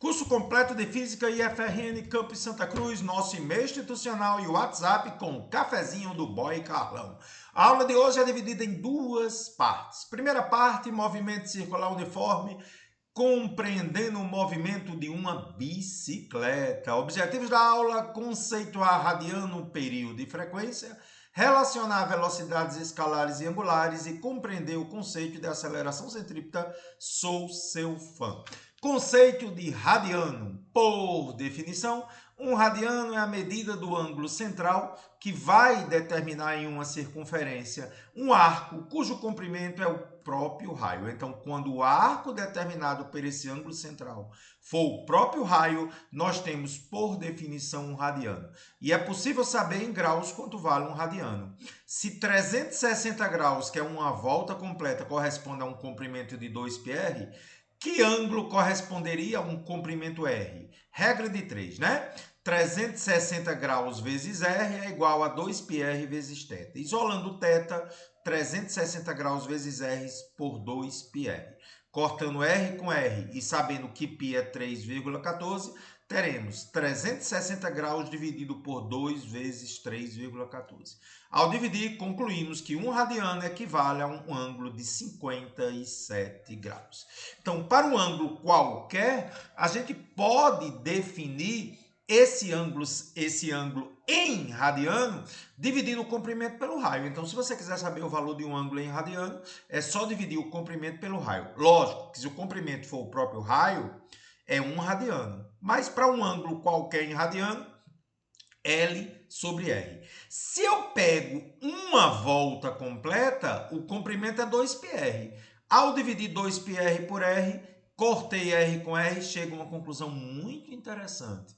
Curso completo de Física IFRN Campus Santa Cruz, nosso e-mail institucional e WhatsApp com o cafezinho do Boy Carlão. A aula de hoje é dividida em duas partes. Primeira parte, movimento circular uniforme, compreendendo o movimento de uma bicicleta. Objetivos da aula: conceituar radiano, período e frequência, relacionar velocidades escalares e angulares e compreender o conceito de aceleração centrípeta. Sou seu fã. Conceito de radiano. Por definição, um radiano é a medida do ângulo central que vai determinar em uma circunferência um arco cujo comprimento é o próprio raio. Então, quando o arco determinado por esse ângulo central for o próprio raio, nós temos, por definição, um radiano. E é possível saber em graus quanto vale um radiano. Se 360 graus, que é uma volta completa, corresponde a um comprimento de 2πr, que ângulo corresponderia a um comprimento R? Regra de 3, né? 360 graus vezes R é igual a 2πr vezes θ. Isolando θ, 360 graus vezes R por 2πr. Cortando R com R e sabendo que π é 3,14, teremos 360 graus dividido por 2 vezes 3,14. Ao dividir, concluímos que um radiano equivale a um ângulo de 57 graus. Então, para um ângulo qualquer, a gente pode definir esse ângulo em radiano, dividindo o comprimento pelo raio. Então, se você quiser saber o valor de um ângulo em radiano, é só dividir o comprimento pelo raio. Lógico que se o comprimento for o próprio raio, é 1 radiano. Mas para um ângulo qualquer em radiano, L sobre R. Se eu pego uma volta completa, o comprimento é 2πr. Ao dividir 2πr por R, cortei R com R, chego a uma conclusão muito interessante.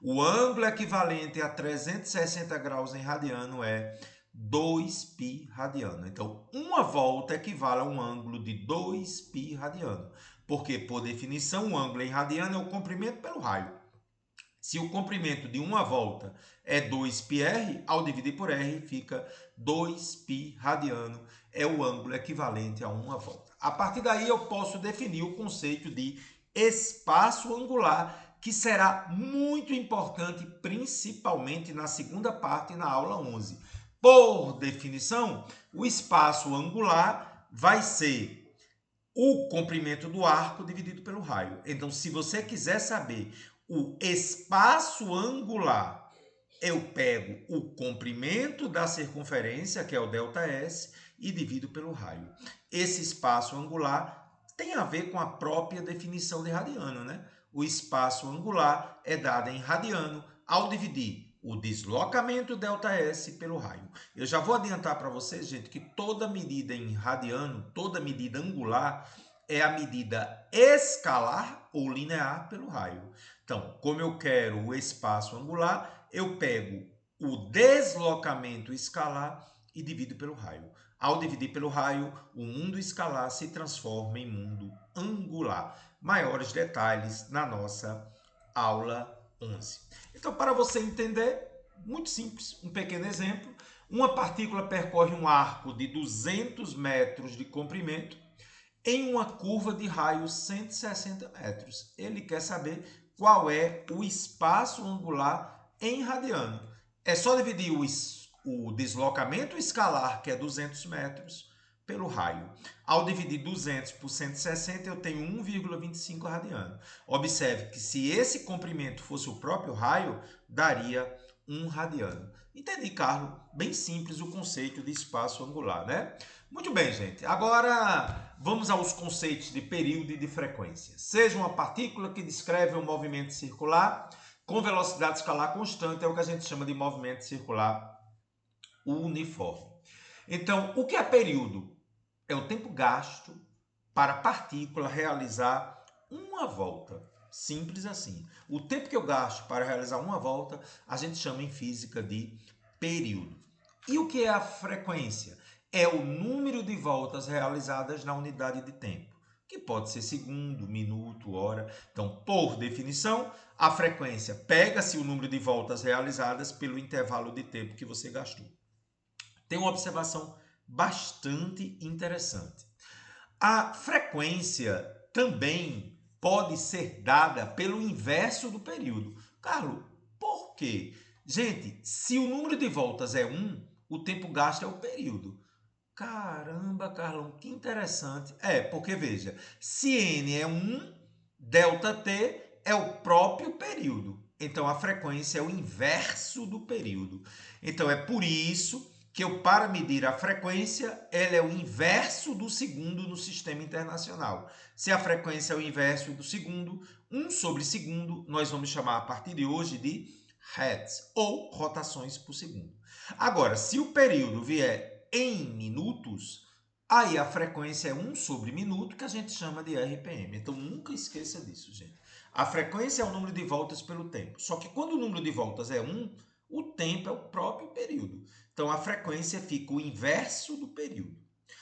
O ângulo equivalente a 360 graus em radiano é 2π radiano. Então, uma volta equivale a um ângulo de 2π radiano. Porque, por definição, o ângulo em radiano é o comprimento pelo raio. Se o comprimento de uma volta é 2πr, ao dividir por r fica 2π radiano, é o ângulo equivalente a uma volta. A partir daí eu posso definir o conceito de espaço angular, que será muito importante, principalmente na segunda parte, na aula 11. Por definição, o espaço angular vai ser o comprimento do arco dividido pelo raio. Então, se você quiser saber o espaço angular, eu pego o comprimento da circunferência, que é o ΔS, e divido pelo raio. Esse espaço angular tem a ver com a própria definição de radiano, né? O espaço angular é dado em radiano ao dividir o deslocamento ΔS pelo raio. Eu já vou adiantar para vocês, gente, que toda medida em radiano, toda medida angular, é a medida escalar ou linear pelo raio. Então, como eu quero o espaço angular, eu pego o deslocamento escalar e divido pelo raio. Ao dividir pelo raio, o mundo escalar se transforma em mundo angular. Maiores detalhes na nossa aula 11. Então, para você entender, muito simples, um pequeno exemplo. Uma partícula percorre um arco de 200 metros de comprimento em uma curva de raio 160 metros. Ele quer saber qual é o espaço angular em radiano. É só dividir o deslocamento escalar, que é 200 metros, pelo raio. Ao dividir 200 por 160, eu tenho 1,25 radiano. Observe que se esse comprimento fosse o próprio raio, daria 1 radiano. Entendi, Carlos? Bem simples o conceito de espaço angular, né? Muito bem, gente. Agora vamos aos conceitos de período e de frequência. Seja uma partícula que descreve um movimento circular com velocidade escalar constante, é o que a gente chama de movimento circular uniforme. Então, o que é período? É o tempo gasto para a partícula realizar uma volta. Simples assim. O tempo que eu gasto para realizar uma volta, a gente chama em física de período. E o que é a frequência? É o número de voltas realizadas na unidade de tempo, que pode ser segundo, minuto, hora. Então, por definição, a frequência pega-se o número de voltas realizadas pelo intervalo de tempo que você gastou. Tem uma observação bastante interessante. A frequência também pode ser dada pelo inverso do período. Carlos, por quê? Gente, se o número de voltas é 1, o tempo gasto é o período. Caramba, Carlão, que interessante. Porque veja, se n é 1, ΔT é o próprio período. Então, a frequência é o inverso do período. Então, é por isso que eu, para medir a frequência, ela é o inverso do segundo no sistema internacional. Se a frequência é o inverso do segundo, 1 sobre segundo, nós vamos chamar a partir de hoje de hertz, ou rotações por segundo. Agora, se o período vier em minutos, aí a frequência é 1 sobre minuto, que a gente chama de RPM. Então, nunca esqueça disso, gente. A frequência é o número de voltas pelo tempo. Só que quando o número de voltas é 1, o tempo é o próprio período. Então, a frequência fica o inverso do período.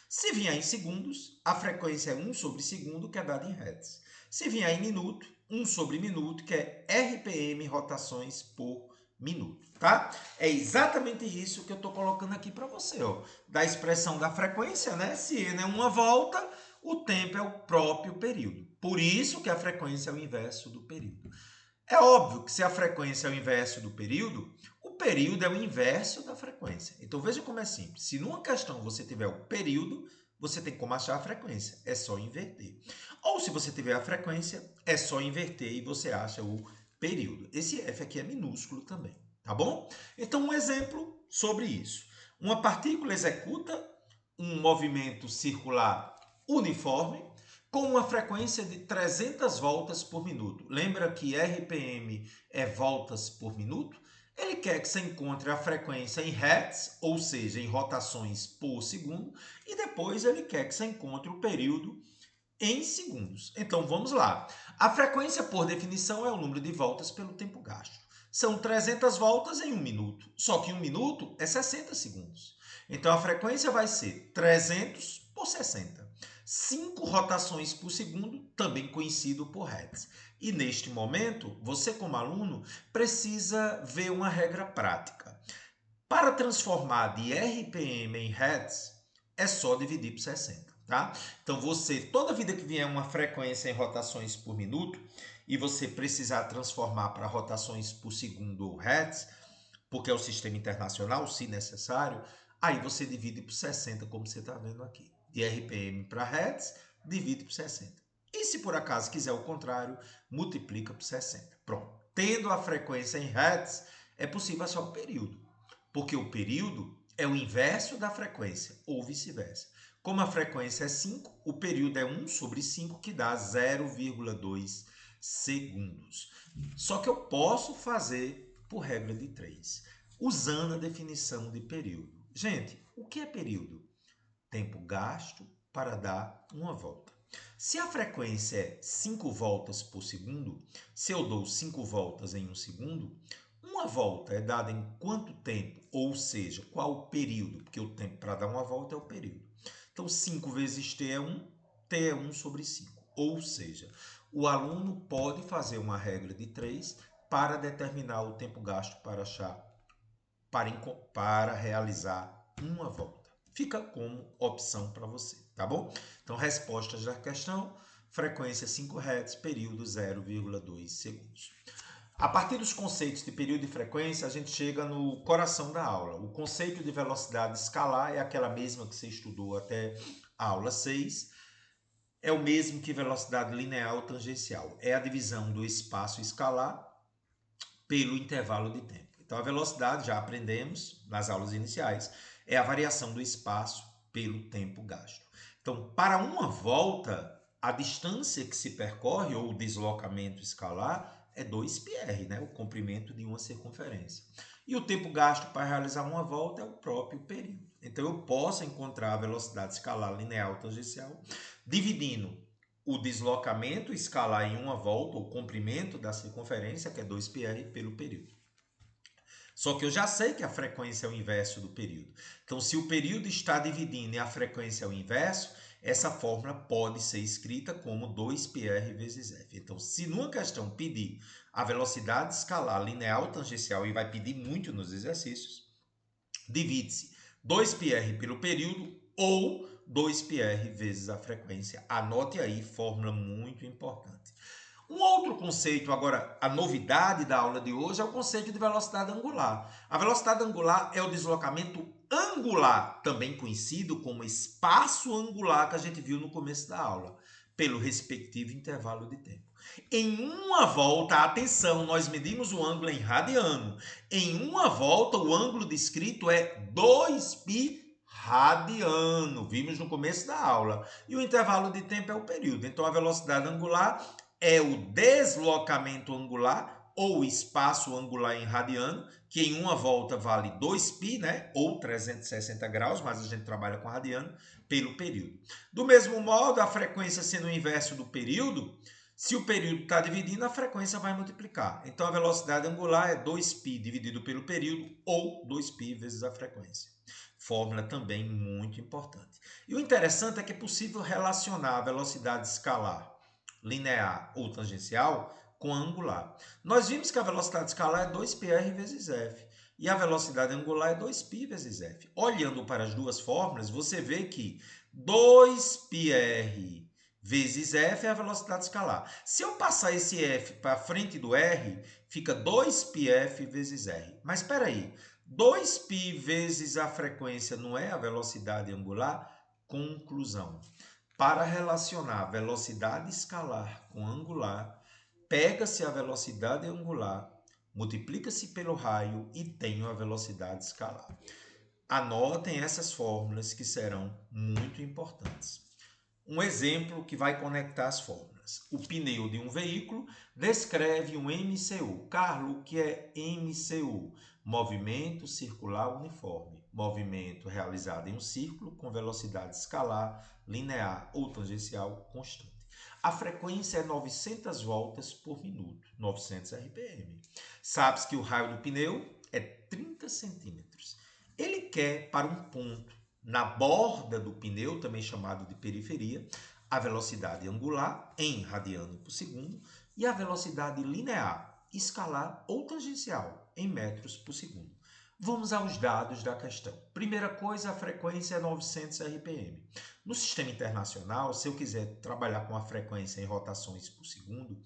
Se vier em segundos, a frequência é 1 sobre segundo, que é dada em hertz. Se vier em minuto, 1 sobre minuto, que é RPM, rotações por minuto, tá? É exatamente isso que eu estou colocando aqui para você, ó. Da expressão da frequência, né? Se n é uma volta, o tempo é o próprio período. Por isso que a frequência é o inverso do período. É óbvio que se a frequência é o inverso do período, o período é o inverso da frequência. Então veja como é simples. Se numa questão você tiver o período, você tem como achar a frequência. É só inverter. Ou se você tiver a frequência, é só inverter e você acha o período. Esse F aqui é minúsculo também, tá bom? Então um exemplo sobre isso. Uma partícula executa um movimento circular uniforme com uma frequência de 300 voltas por minuto. Lembra que RPM é voltas por minuto? Ele quer que você encontre a frequência em hertz, ou seja, em rotações por segundo, e depois ele quer que você encontre o período em segundos. Então vamos lá. A frequência, por definição, é o número de voltas pelo tempo gasto. São 300 voltas em 1 minuto, só que 1 minuto é 60 segundos. Então a frequência vai ser 300 por 60. 5 rotações por segundo, também conhecido por hertz. E neste momento, você como aluno precisa ver uma regra prática. Para transformar de RPM em hertz, é só dividir por 60, tá? Então você, toda vida que vier uma frequência em rotações por minuto e você precisar transformar para rotações por segundo ou hertz, porque é o sistema internacional, se necessário, aí você divide por 60, como você está vendo aqui. De RPM para hertz, divide por 60. E se por acaso quiser o contrário, multiplica por 60. Pronto. Tendo a frequência em hertz, é possível achar o período, porque o período é o inverso da frequência, ou vice-versa. Como a frequência é 5, o período é 1 sobre 5, que dá 0,2 segundos. Só que eu posso fazer por regra de 3, usando a definição de período. Gente, o que é período? Tempo gasto para dar uma volta. Se a frequência é 5 voltas por segundo, se eu dou 5 voltas em 1 segundo, uma volta é dada em quanto tempo? Ou seja, qual o período? Porque o tempo para dar uma volta é o período. Então, 5 vezes t é 1, t é 1 sobre 5. Ou seja, o aluno pode fazer uma regra de 3 para determinar o tempo gasto para achar, para realizar uma volta. Fica como opção para você, tá bom? Então, respostas da questão: frequência 5 Hz, período 0,2 segundos. A partir dos conceitos de período e frequência, a gente chega no coração da aula. O conceito de velocidade escalar é aquela mesma que você estudou até a aula 6. É o mesmo que velocidade linear ou tangencial. É a divisão do espaço escalar pelo intervalo de tempo. Então, a velocidade, já aprendemos nas aulas iniciais, é a variação do espaço pelo tempo gasto. Então, para uma volta, a distância que se percorre, ou o deslocamento escalar, é 2πr, né? O comprimento de uma circunferência. E o tempo gasto para realizar uma volta é o próprio período. Então, eu posso encontrar a velocidade escalar linear ou tangencial dividindo o deslocamento escalar em uma volta, o comprimento da circunferência, que é 2πr, pelo período. Só que eu já sei que a frequência é o inverso do período. Então, se o período está dividindo e a frequência é o inverso, essa fórmula pode ser escrita como 2πr vezes f. Então, se numa questão pedir a velocidade escalar linear ou tangencial, e vai pedir muito nos exercícios, divide-se 2πr pelo período ou 2πr vezes a frequência. Anote aí, fórmula muito importante. Um outro conceito, agora, a novidade da aula de hoje é o conceito de velocidade angular. A velocidade angular é o deslocamento angular, também conhecido como espaço angular que a gente viu no começo da aula, pelo respectivo intervalo de tempo. Em uma volta, atenção, nós medimos o ângulo em radiano. Em uma volta, o ângulo descrito é 2π radiano. Vimos no começo da aula. E o intervalo de tempo é o período. Então, a velocidade angular é o deslocamento angular ou espaço angular em radiano, que em uma volta vale 2π, né? Ou 360 graus, mas a gente trabalha com radiano, pelo período. Do mesmo modo, a frequência sendo o inverso do período, se o período está dividindo, a frequência vai multiplicar. Então, a velocidade angular é 2π dividido pelo período ou 2π vezes a frequência. Fórmula também muito importante. E o interessante é que é possível relacionar a velocidade escalar, linear ou tangencial com a angular. Nós vimos que a velocidade escalar é 2πr vezes f e a velocidade angular é 2π vezes f. Olhando para as duas fórmulas, você vê que 2πr vezes f é a velocidade escalar. Se eu passar esse f para frente do r, fica 2πf vezes r. Mas espera aí, 2π vezes a frequência não é a velocidade angular? Conclusão. Para relacionar velocidade escalar com angular, pega-se a velocidade angular, multiplica-se pelo raio e tenho a velocidade escalar. Anotem essas fórmulas que serão muito importantes. Um exemplo que vai conectar as fórmulas. O pneu de um veículo descreve um MCU. Carlos, o que é MCU? Movimento circular uniforme. Movimento realizado em um círculo com velocidade escalar, linear ou tangencial constante. A frequência é 900 voltas por minuto, 900 RPM. Sabe-se que o raio do pneu é 30 centímetros. Ele quer para um ponto na borda do pneu, também chamado de periferia, a velocidade angular em radiano por segundo e a velocidade linear, escalar ou tangencial em metros por segundo. Vamos aos dados da questão. Primeira coisa, a frequência é 900 RPM. No sistema internacional, se eu quiser trabalhar com a frequência em rotações por segundo,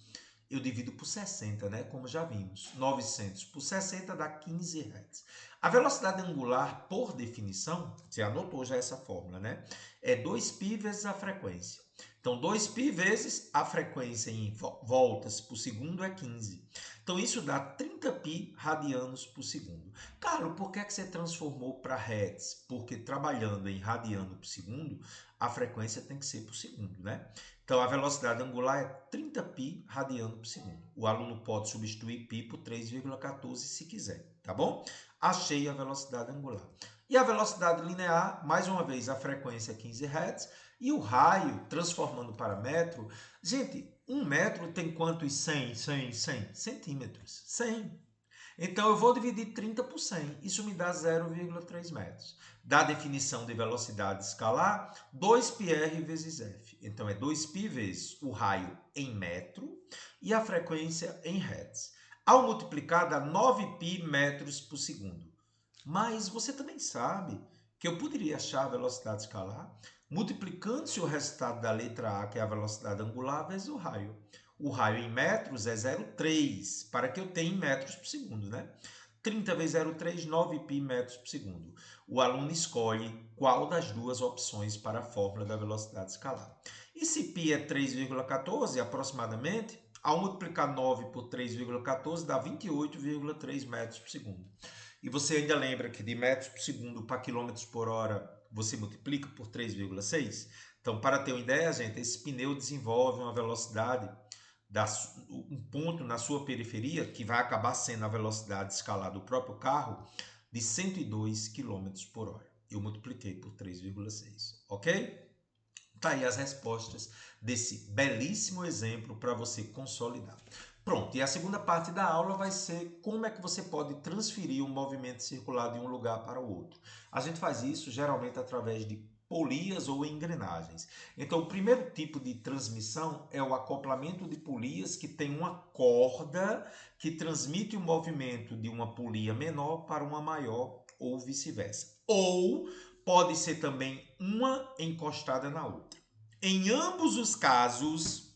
eu divido por 60, né? Como já vimos. 900 por 60 dá 15 Hz. A velocidade angular, por definição, você anotou já essa fórmula, né? É 2π vezes a frequência. Então, 2π vezes a frequência em voltas por segundo é 15. Então, isso dá 30π radianos por segundo. Carlos, por que você transformou para Hz? Porque trabalhando em radiano por segundo, a frequência tem que ser por segundo, né? Então, a velocidade angular é 30π radiano por segundo. O aluno pode substituir π por 3,14 se quiser, tá bom? Achei a velocidade angular. E a velocidade linear, mais uma vez, a frequência é 15 Hz. E o raio, transformando para metro, gente, 1 metro tem quantos 100 centímetros? 100. Então, eu vou dividir 30 por 100. Isso me dá 0,3 metros. Da definição de velocidade escalar, 2πr vezes f. Então, é 2π vezes o raio em metro e a frequência em hertz. Ao multiplicar, dá 9π metros por segundo. Mas você também sabe que eu poderia achar a velocidade escalar multiplicando-se o resultado da letra A, que é a velocidade angular, vezes o raio. O raio em metros é 0,3, para que eu tenha em metros por segundo, né? 30 vezes 0,3, 9π metros por segundo. O aluno escolhe qual das duas opções para a fórmula da velocidade escalar. E se π é 3,14 aproximadamente, ao multiplicar 9 por 3,14 dá 28,3 metros por segundo. E você ainda lembra que de metros por segundo para quilômetros por hora você multiplica por 3,6? Então, para ter uma ideia, gente, esse pneu desenvolve uma velocidade, um ponto na sua periferia, que vai acabar sendo a velocidade escalar do próprio carro, de 102 km por hora. Eu multipliquei por 3,6, ok? Tá aí as respostas desse belíssimo exemplo para você consolidar. Pronto, e a segunda parte da aula vai ser como é que você pode transferir um movimento circular de um lugar para o outro. A gente faz isso geralmente através de polias ou engrenagens. Então, o primeiro tipo de transmissão é o acoplamento de polias que tem uma corda que transmite o movimento de uma polia menor para uma maior ou vice-versa. Ou pode ser também uma encostada na outra. Em ambos os casos,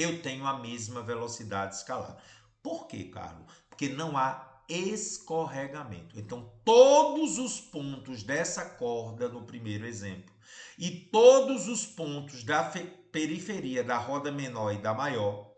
eu tenho a mesma velocidade escalar. Por quê, Carlos? Porque não há escorregamento. Então, todos os pontos dessa corda no primeiro exemplo e todos os pontos da periferia da roda menor e da maior,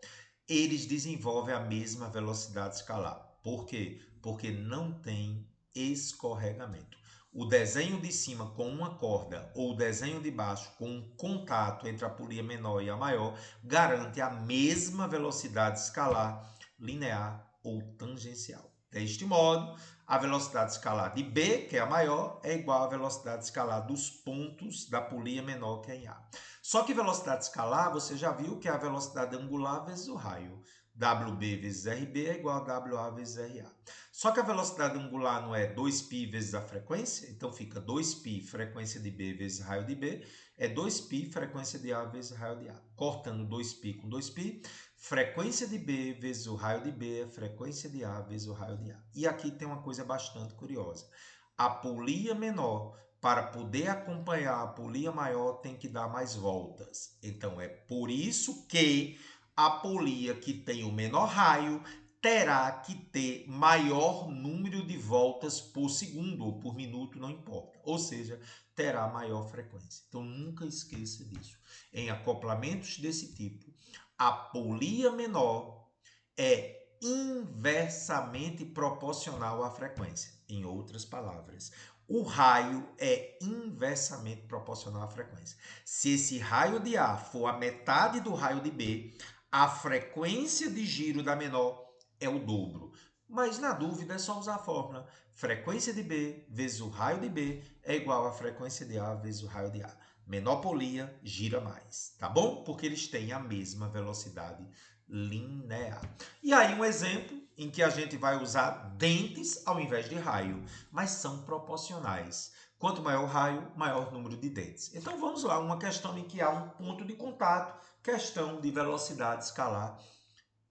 eles desenvolvem a mesma velocidade escalar. Por quê? Porque não tem escorregamento. O desenho de cima com uma corda ou o desenho de baixo com um contato entre a polia menor e a maior garante a mesma velocidade escalar linear ou tangencial. Deste modo, a velocidade escalar de B, que é a maior, é igual à velocidade escalar dos pontos da polia menor, que é em A. Só que velocidade escalar, você já viu que é a velocidade angular vezes o raio. WB vezes RB é igual a WA vezes RA. Só que a velocidade angular não é 2π vezes a frequência, então fica 2π frequência de B vezes raio de B, é 2π frequência de A vezes raio de A. Cortando 2π com 2π, frequência de B vezes o raio de B é frequência de A vezes o raio de A. E aqui tem uma coisa bastante curiosa. A polia menor, para poder acompanhar a polia maior, tem que dar mais voltas. Então, é por isso que a polia que tem o menor raio terá que ter maior número de voltas por segundo ou por minuto, não importa. Ou seja, terá maior frequência. Então, nunca esqueça disso. Em acoplamentos desse tipo, a polia menor é inversamente proporcional à frequência. Em outras palavras, o raio é inversamente proporcional à frequência. Se esse raio de A for a metade do raio de B, a frequência de giro da menor é o dobro. Mas na dúvida é só usar a fórmula. Frequência de B vezes o raio de B é igual a frequência de A vezes o raio de A. Menor polia gira mais, tá bom? Porque eles têm a mesma velocidade linear. E aí um exemplo em que a gente vai usar dentes ao invés de raio, mas são proporcionais. Quanto maior o raio, maior o número de dentes. Então vamos lá, uma questão em que há um ponto de contato, questão de velocidade escalar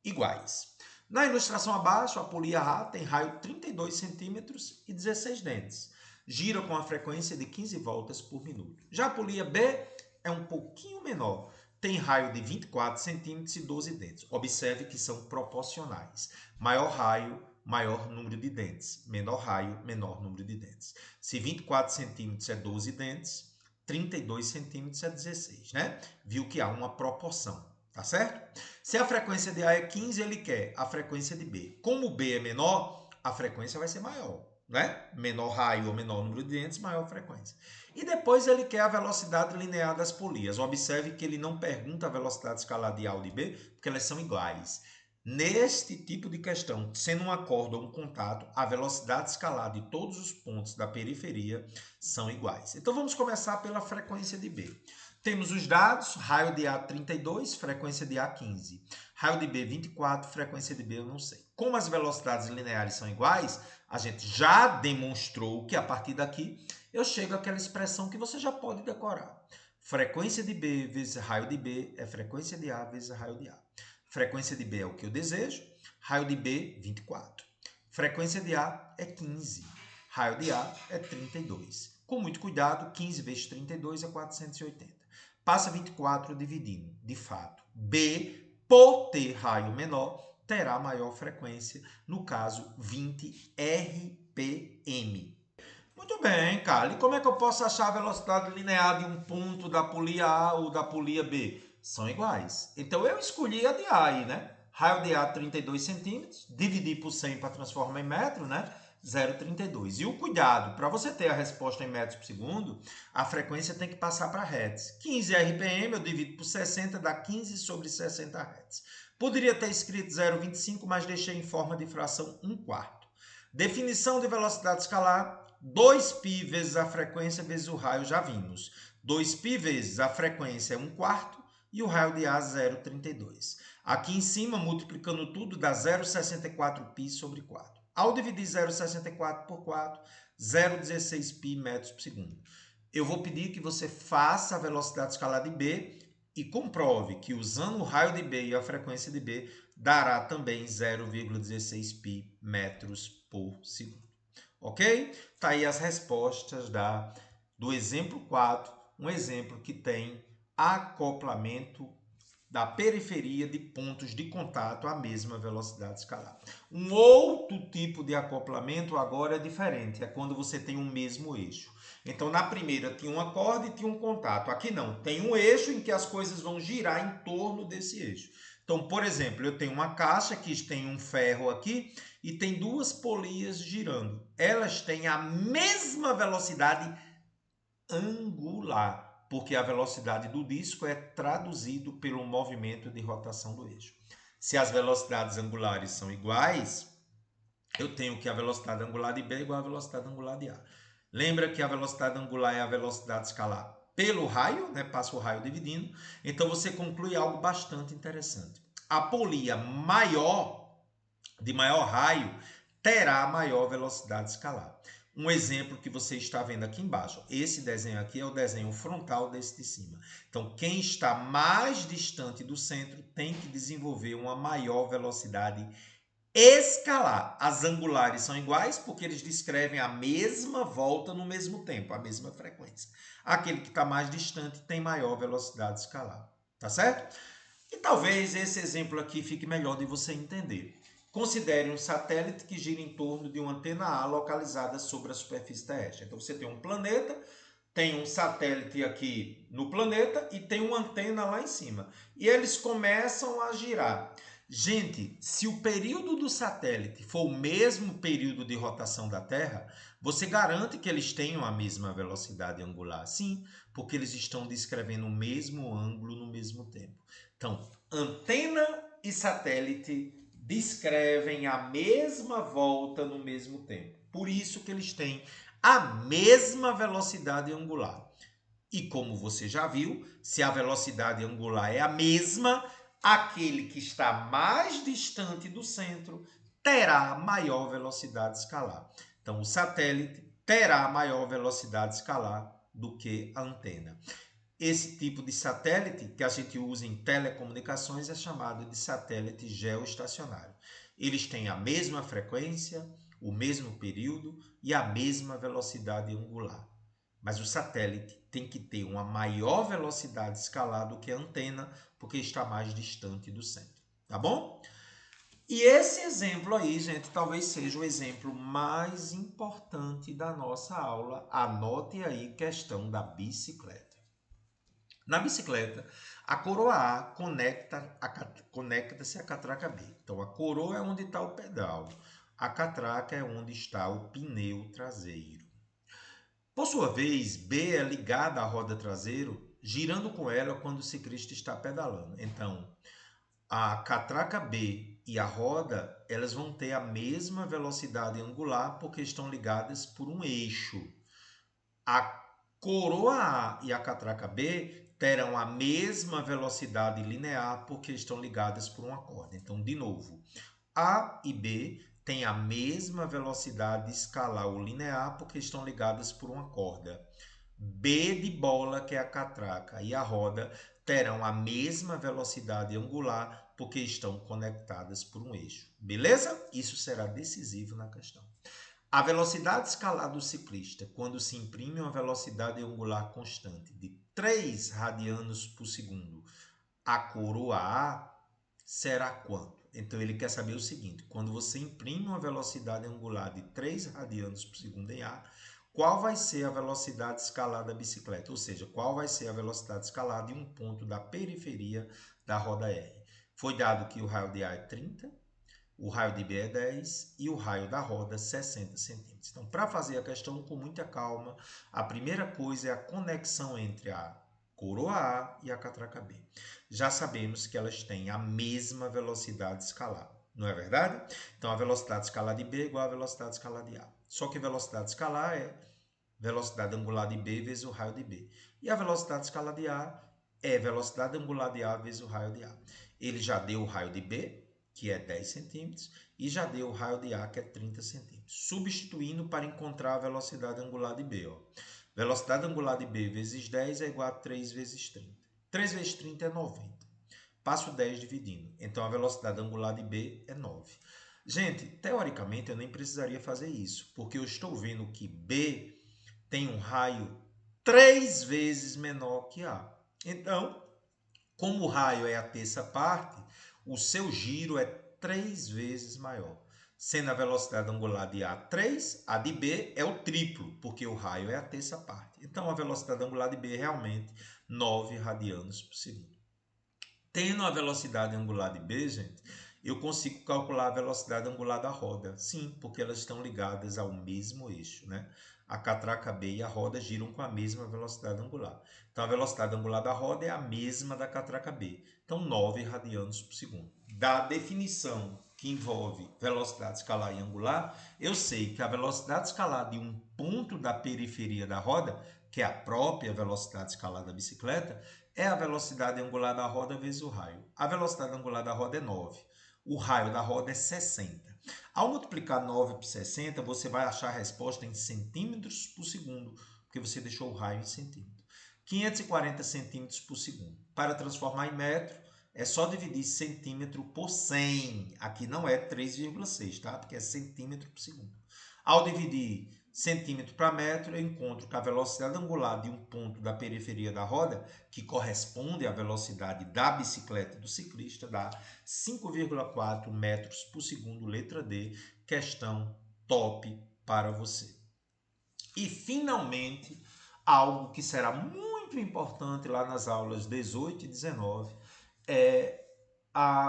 iguais. Na ilustração abaixo, a polia A tem raio 32 centímetros e 16 dentes. Gira com a frequência de 15 voltas por minuto. Já a polia B é um pouquinho menor. Tem raio de 24 centímetros e 12 dentes. Observe que são proporcionais. Maior raio, maior número de dentes. Menor raio, menor número de dentes. Se 24 centímetros é 12 dentes, 32 centímetros é 16, né? Viu que há uma proporção. Tá certo? Se a frequência de A é 15, ele quer a frequência de B. Como o B é menor, a frequência vai ser maior, né? Menor raio ou menor número de dentes, maior frequência. E depois ele quer a velocidade linear das polias. Observe que ele não pergunta a velocidade escalar de A ou de B, porque elas são iguais. Neste tipo de questão, sendo uma corda ou um contato, a velocidade escalar de todos os pontos da periferia são iguais. Então vamos começar pela frequência de B. Temos os dados, raio de A 32, frequência de A 15. Raio de B 24, frequência de B eu não sei. Como as velocidades lineares são iguais, a gente já demonstrou que a partir daqui eu chego àquela expressão que você já pode decorar. Frequência de B vezes raio de B é frequência de A vezes raio de A. Frequência de B é o que eu desejo, raio de B 24. Frequência de A é 15, raio de A é 32. Com muito cuidado, 15 vezes 32 é 480. Passa 24 dividindo. De fato, B, por ter raio menor, terá maior frequência, no caso 20 RPM. Muito bem, Carlos. E como é que eu posso achar a velocidade linear de um ponto da polia A ou da polia B? São iguais. Então eu escolhi a de A aí, né? Raio de A 32 centímetros, dividir por 100 para transformar em metro, né? 0,32. E o cuidado, para você ter a resposta em metros por segundo, a frequência tem que passar para hertz. 15 RPM eu divido por 60, dá 15 sobre 60 hertz. Poderia ter escrito 0,25, mas deixei em forma de fração 1/4. Definição de velocidade escalar, 2π vezes a frequência vezes o raio, já vimos. 2π vezes a frequência é 1/4 e o raio de A 0,32. Aqui em cima, multiplicando tudo, dá 0,64π sobre 4. Ao dividir 0,64 por 4, 0,16π metros por segundo. Eu vou pedir que você faça a velocidade escalar de B e comprove que usando o raio de B e a frequência de B, dará também 0,16π metros por segundo. Ok? Tá aí as respostas do exemplo 4, um exemplo que tem acoplamento da periferia de pontos de contato à mesma velocidade escalar. Um outro tipo de acoplamento agora é diferente, é quando você tem um mesmo eixo. Então, na primeira tinha uma corda e tinha um contato. Aqui não, tem um eixo em que as coisas vão girar em torno desse eixo. Então, por exemplo, eu tenho uma caixa que tem um ferro aqui e tem duas polias girando. Elas têm a mesma velocidade angular, porque a velocidade do disco é traduzido pelo movimento de rotação do eixo. Se as velocidades angulares são iguais, eu tenho que a velocidade angular de B é igual à velocidade angular de A. Lembra que a velocidade angular é a velocidade escalar pelo raio, né? Passa o raio dividindo. Então você conclui algo bastante interessante. A polia maior, de maior raio, terá maior velocidade escalar. Um exemplo que você está vendo aqui embaixo. Esse desenho aqui é o desenho frontal desse de cima. Então, quem está mais distante do centro tem que desenvolver uma maior velocidade escalar. As angulares são iguais porque eles descrevem a mesma volta no mesmo tempo, a mesma frequência. Aquele que está mais distante tem maior velocidade escalar. Tá certo? E talvez esse exemplo aqui fique melhor de você entender. Considere um satélite que gira em torno de uma antena A localizada sobre a superfície terrestre. Então você tem um planeta, tem um satélite aqui no planeta e tem uma antena lá em cima. E eles começam a girar. Gente, se o período do satélite for o mesmo período de rotação da Terra, você garante que eles tenham a mesma velocidade angular? Sim, porque eles estão descrevendo o mesmo ângulo no mesmo tempo. Então, antena e satélite descrevem a mesma volta no mesmo tempo. Por isso que eles têm a mesma velocidade angular. E como você já viu, se a velocidade angular é a mesma, aquele que está mais distante do centro terá maior velocidade escalar. Então, o satélite terá maior velocidade escalar do que a antena. Esse tipo de satélite que a gente usa em telecomunicações é chamado de satélite geoestacionário. Eles têm a mesma frequência, o mesmo período e a mesma velocidade angular. Mas o satélite tem que ter uma maior velocidade escalar do que a antena, porque está mais distante do centro. Tá bom? E esse exemplo aí, gente, talvez seja o exemplo mais importante da nossa aula. Anote aí, questão da bicicleta. Na bicicleta, a coroa A conecta-se à catraca B. Então, a coroa é onde está o pedal. A catraca é onde está o pneu traseiro. Por sua vez, B é ligada à roda traseira, girando com ela quando o ciclista está pedalando. Então, a catraca B e a roda, elas vão ter a mesma velocidade angular porque estão ligadas por um eixo. A coroa A e a catraca B terão a mesma velocidade linear porque estão ligadas por uma corda. Então, de novo, A e B têm a mesma velocidade escalar ou linear porque estão ligadas por uma corda. B de bola, que é a catraca, e a roda terão a mesma velocidade angular porque estão conectadas por um eixo. Beleza? Isso será decisivo na questão. A velocidade escalar do ciclista, quando se imprime uma velocidade angular constante de 3 radianos por segundo, a coroa A será quanto? Então ele quer saber o seguinte, quando você imprime uma velocidade angular de 3 radianos por segundo em A, qual vai ser a velocidade escalar da bicicleta? Ou seja, qual vai ser a velocidade escalar de um ponto da periferia da roda R? Foi dado que o raio de A é 30, o raio de B é 10 e o raio da roda 60 centímetros. Então, para fazer a questão com muita calma, a primeira coisa é a conexão entre a coroa A e a catraca B. Já sabemos que elas têm a mesma velocidade escalar, não é verdade? Então, a velocidade escalar de B é igual à velocidade escalar de A. Só que a velocidade escalar é velocidade angular de B vezes o raio de B. E a velocidade escalar de A é velocidade angular de A vezes o raio de A. Ele já deu o raio de B, que é 10 centímetros, e já deu o raio de A, que é 30 centímetros. Substituindo para encontrar a velocidade angular de B. Ó. Velocidade angular de B vezes 10 é igual a 3 vezes 30. 3 vezes 30 é 90. Passo 10 dividindo. Então, a velocidade angular de B é 9. Gente, teoricamente, eu nem precisaria fazer isso, porque eu estou vendo que B tem um raio 3 vezes menor que A. Então, Como o raio é a terça parte, o seu giro é 3 vezes maior. Sendo a velocidade angular de A 3, a de B é o triplo, porque o raio é a terça parte. Então, a velocidade angular de B é realmente 9 radianos por segundo. Tendo a velocidade angular de B, gente, eu consigo calcular a velocidade angular da roda. Sim, porque elas estão ligadas ao mesmo eixo, né? A catraca B e a roda giram com a mesma velocidade angular. Então, a velocidade angular da roda é a mesma da catraca B. Então, 9 radianos por segundo. Da definição que envolve velocidade escalar e angular, eu sei que a velocidade escalar de um ponto da periferia da roda, que é a própria velocidade escalar da bicicleta, é a velocidade angular da roda vezes o raio. A velocidade angular da roda é 9. O raio da roda é 60. Ao multiplicar 9 por 60, você vai achar a resposta em centímetros por segundo, porque você deixou o raio em centímetro. 540 centímetros por segundo. Para transformar em metro, é só dividir centímetro por 100. Aqui não é 3,6, tá? Porque é centímetro por segundo. Ao dividir centímetro para metro, eu encontro que a velocidade angular de um ponto da periferia da roda, que corresponde à velocidade da bicicleta do ciclista, dá 5,4 metros por segundo, letra D, questão top para você. E, finalmente, algo que será muito importante lá nas aulas 18 e 19 é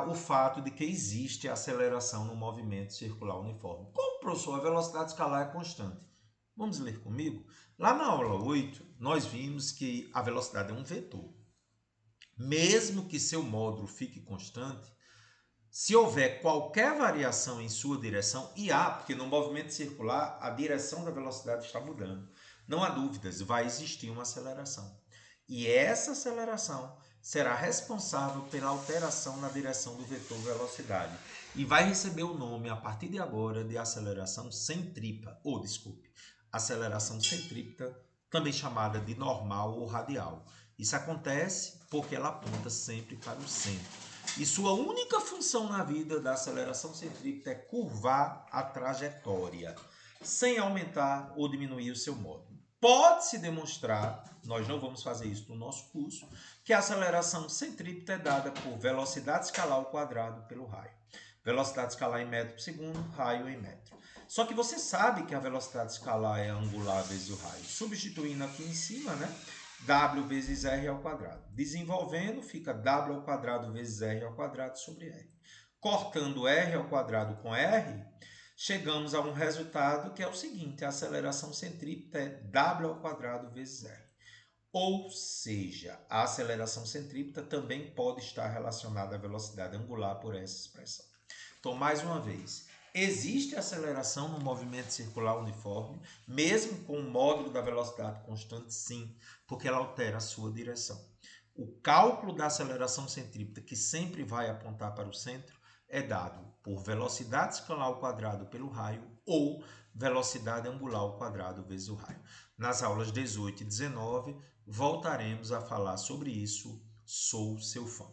o fato de que existe aceleração no movimento circular uniforme. Como, professor, a velocidade escalar é constante? Vamos ler comigo? Lá na aula 8, nós vimos que a velocidade é um vetor. Mesmo que seu módulo fique constante, se houver qualquer variação em sua direção, e há, porque no movimento circular a direção da velocidade está mudando, não há dúvidas, vai existir uma aceleração. E essa aceleração será responsável pela alteração na direção do vetor velocidade e vai receber o nome, a partir de agora, de aceleração centrípeta, aceleração centrípeta, também chamada de normal ou radial. Isso acontece porque ela aponta sempre para o centro. E sua única função na vida da aceleração centrípeta é curvar a trajetória, sem aumentar ou diminuir o seu módulo. Pode-se demonstrar, nós não vamos fazer isso no nosso curso, que a aceleração centrípeta é dada por velocidade escalar ao quadrado pelo raio. Velocidade escalar em metro por segundo, raio em metro. Só que você sabe que a velocidade escalar é angular vezes o raio. Substituindo aqui em cima, né? W vezes R ao quadrado. Desenvolvendo, fica W ao quadrado vezes R ao quadrado sobre R. Cortando R ao quadrado com R, chegamos a um resultado que é o seguinte: a aceleração centrípeta é W ao quadrado vezes R. Ou seja, a aceleração centrípeta também pode estar relacionada à velocidade angular por essa expressão. Então, mais uma vez, existe aceleração no movimento circular uniforme, mesmo com o módulo da velocidade constante, sim, porque ela altera a sua direção. O cálculo da aceleração centrípeta, que sempre vai apontar para o centro, é dado por velocidade escalar ao quadrado pelo raio ou velocidade angular ao quadrado vezes o raio. Nas aulas 18 e 19, voltaremos a falar sobre isso. Sou seu fã.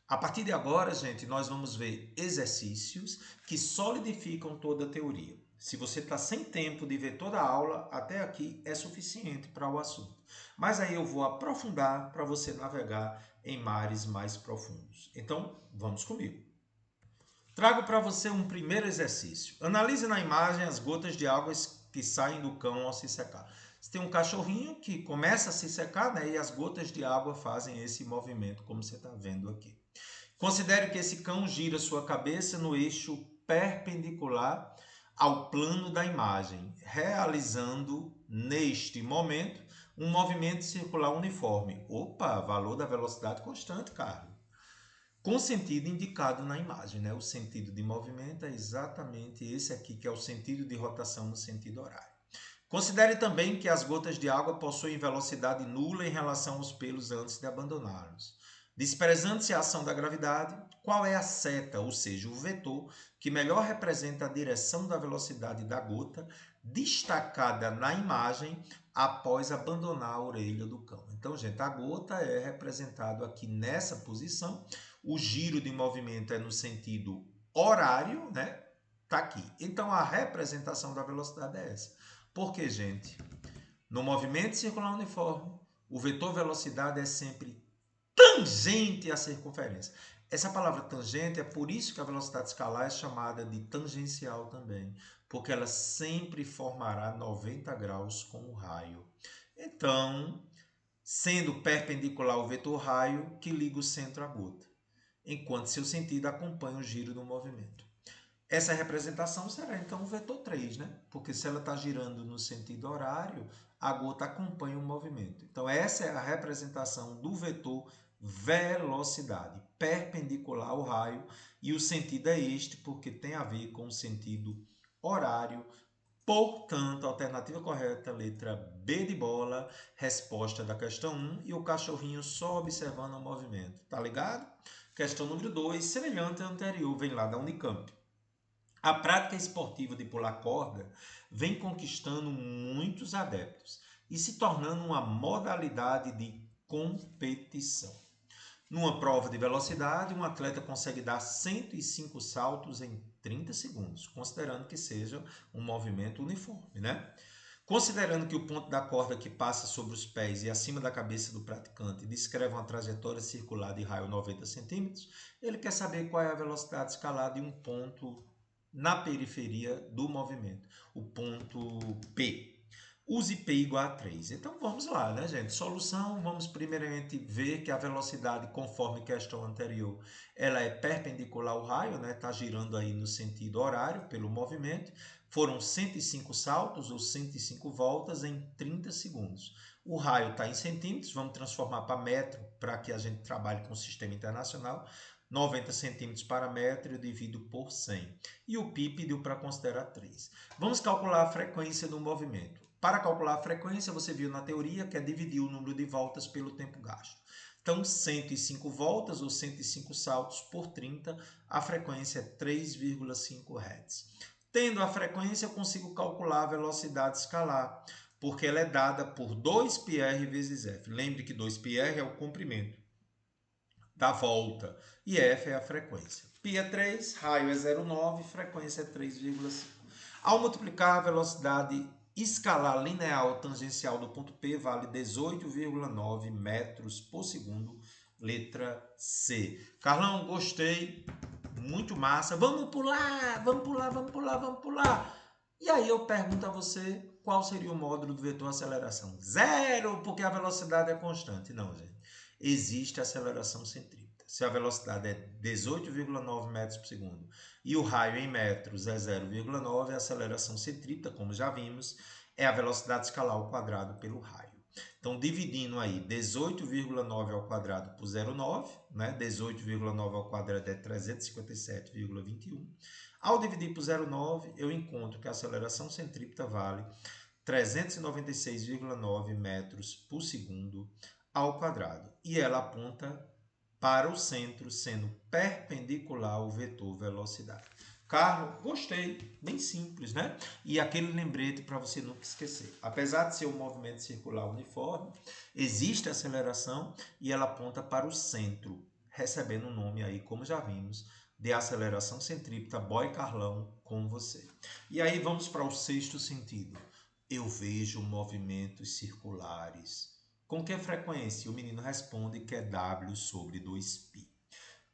A partir de agora, gente, nós vamos ver exercícios que solidificam toda a teoria. Se você está sem tempo de ver toda a aula, até aqui é suficiente para o assunto. Mas aí eu vou aprofundar para você navegar em mares mais profundos. Então, vamos comigo. Trago para você um primeiro exercício. Analise na imagem as gotas de água que saem do cão ao se secar. Você tem um cachorrinho que começa a se secar, né? E as gotas de água fazem esse movimento, como você está vendo aqui. Considere que esse cão gira sua cabeça no eixo perpendicular ao plano da imagem, realizando, neste momento, um movimento circular uniforme. Opa, valor da velocidade constante, Carlos. Com sentido indicado na imagem, né? O sentido de movimento é exatamente esse aqui, que é o sentido de rotação no sentido horário. Considere também que as gotas de água possuem velocidade nula em relação aos pelos antes de abandoná-los. Desprezando-se a ação da gravidade, qual é a seta, ou seja, o vetor, que melhor representa a direção da velocidade da gota, destacada na imagem após abandonar a orelha do cão? Então, gente, a gota é representada aqui nessa posição, o giro de movimento é no sentido horário, né? Tá aqui. Então, a representação da velocidade é essa. Porque, gente, no movimento circular uniforme, o vetor velocidade é sempre tangente à circunferência. Essa palavra tangente é por isso que a velocidade escalar é chamada de tangencial também, porque ela sempre formará 90 graus com o raio. Então, sendo perpendicular ao vetor raio que liga o centro à gota, enquanto seu sentido acompanha o giro do movimento. Essa representação será então o vetor 3, né? Porque se ela está girando no sentido horário, a gota acompanha o movimento. Então, essa é a representação do vetor velocidade, perpendicular ao raio, e o sentido é este, porque tem a ver com o sentido horário. Portanto, a alternativa correta, letra B de bola, resposta da questão 1, e o cachorrinho só observando o movimento. Tá ligado? Questão número 2, semelhante à anterior, vem lá da Unicamp. A prática esportiva de pular corda vem conquistando muitos adeptos e se tornando uma modalidade de competição. Numa prova de velocidade, um atleta consegue dar 105 saltos em 30 segundos, considerando que seja um movimento uniforme, né? Considerando que o ponto da corda que passa sobre os pés e acima da cabeça do praticante descreve uma trajetória circular de raio 90 centímetros, ele quer saber qual é a velocidade escalada de um ponto na periferia do movimento, o ponto P. Use P igual a 3. Então vamos lá, né, gente? Solução, vamos primeiramente ver que a velocidade, conforme questão anterior, ela é perpendicular ao raio, né? Está girando aí no sentido horário pelo movimento. Foram 105 saltos ou 105 voltas em 30 segundos. O raio está em centímetros, vamos transformar para metro para que a gente trabalhe com o sistema internacional. 90 centímetros para metro, eu divido por 100. E o π pediu para considerar 3. Vamos calcular a frequência do movimento. Para calcular a frequência, você viu na teoria que é dividir o número de voltas pelo tempo gasto. Então, 105 voltas ou 105 saltos por 30, a frequência é 3,5 Hz. Tendo a frequência, eu consigo calcular a velocidade escalar, porque ela é dada por 2πr vezes f. Lembre que 2πr é o comprimento da volta e f é a frequência. Π é 3, raio é 0,9, frequência é 3,5. Ao multiplicar a velocidade escalar linear tangencial do ponto P vale 18,9 metros por segundo, letra C. Carlão, gostei, muito massa. Vamos pular, vamos pular, vamos pular, vamos pular. E aí eu pergunto a você, qual seria o módulo do vetor aceleração? Zero, porque a velocidade é constante. Não, gente. Existe aceleração centrípeta. Se a velocidade é 18,9 metros por segundo e o raio em metros é 0,9, a aceleração centrípeta, como já vimos, é a velocidade escalar ao quadrado pelo raio. Então, dividindo aí 18,9 ao quadrado por 0,9, né? 18,9 ao quadrado é 357,21. Ao dividir por 0,9, eu encontro que a aceleração centrípeta vale 396,9 metros por segundo ao quadrado. E ela aponta para o centro, sendo perpendicular ao vetor velocidade. Carlos, gostei, bem simples, né? E aquele lembrete para você nunca esquecer. Apesar de ser um movimento circular uniforme, existe aceleração e ela aponta para o centro, recebendo o nome aí, como já vimos, de aceleração centrípeta Boy-Carlão com você. E aí vamos para o sexto sentido. Eu vejo movimentos circulares. Com que frequência? O menino responde que é W sobre 2π.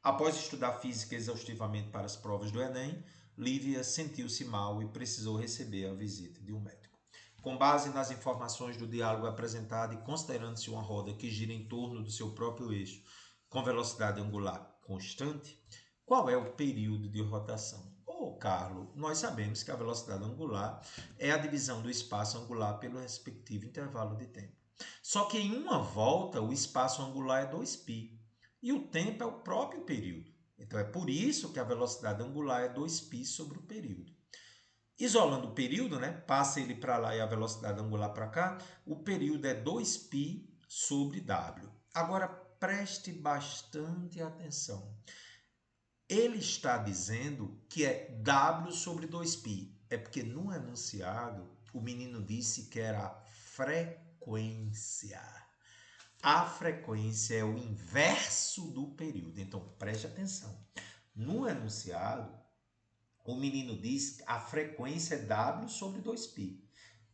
Após estudar física exaustivamente para as provas do Enem, Lívia sentiu-se mal e precisou receber a visita de um médico. Com base nas informações do diálogo apresentado e considerando-se uma roda que gira em torno do seu próprio eixo com velocidade angular constante, qual é o período de rotação? Carlos, nós sabemos que a velocidade angular é a divisão do espaço angular pelo respectivo intervalo de tempo. Só que em uma volta, o espaço angular é 2π e o tempo é o próprio período. Então, é por isso que a velocidade angular é 2π sobre o período. Isolando o período, né? Passa ele para lá e a velocidade angular para cá, o período é 2π sobre w. Agora, preste bastante atenção. Ele está dizendo que é W sobre 2π. É porque no enunciado o menino disse que era a frequência. A frequência é o inverso do período. Então preste atenção. No enunciado, o menino diz que a frequência é W sobre 2π.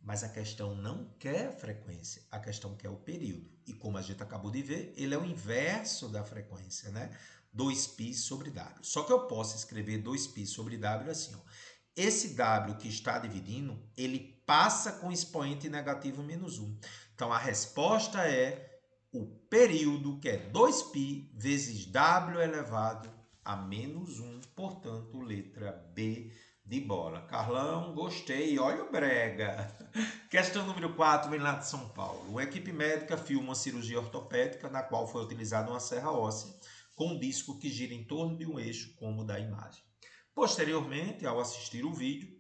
Mas a questão não quer frequência, a questão quer o período. E como a gente acabou de ver, ele é o inverso da frequência, né? 2π sobre W. Só que eu posso escrever 2π sobre W assim, ó. Esse W que está dividindo, ele passa com expoente negativo menos 1. Então, a resposta é o período, que é 2π vezes W elevado a menos 1. Portanto, letra B de bola. Carlão, gostei. Olha o brega. Questão número 4 vem lá de São Paulo. Uma equipe médica filma uma cirurgia ortopédica na qual foi utilizada uma serra óssea com um disco que gira em torno de um eixo, como da imagem. Posteriormente, ao assistir o vídeo,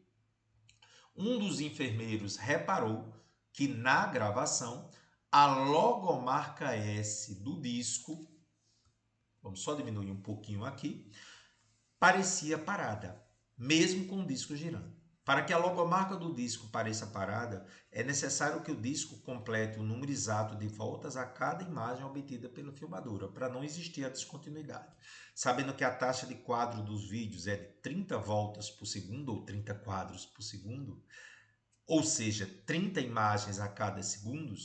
um dos enfermeiros reparou que na gravação a logomarca S do disco, vamos só diminuir um pouquinho aqui, parecia parada, mesmo com o disco girando. Para que a logomarca do disco pareça parada, é necessário que o disco complete o número exato de voltas a cada imagem obtida pela filmadora, para não existir a descontinuidade. Sabendo que a taxa de quadro dos vídeos é de 30 voltas por segundo, ou 30 quadros por segundo, ou seja, 30 imagens a cada segundo,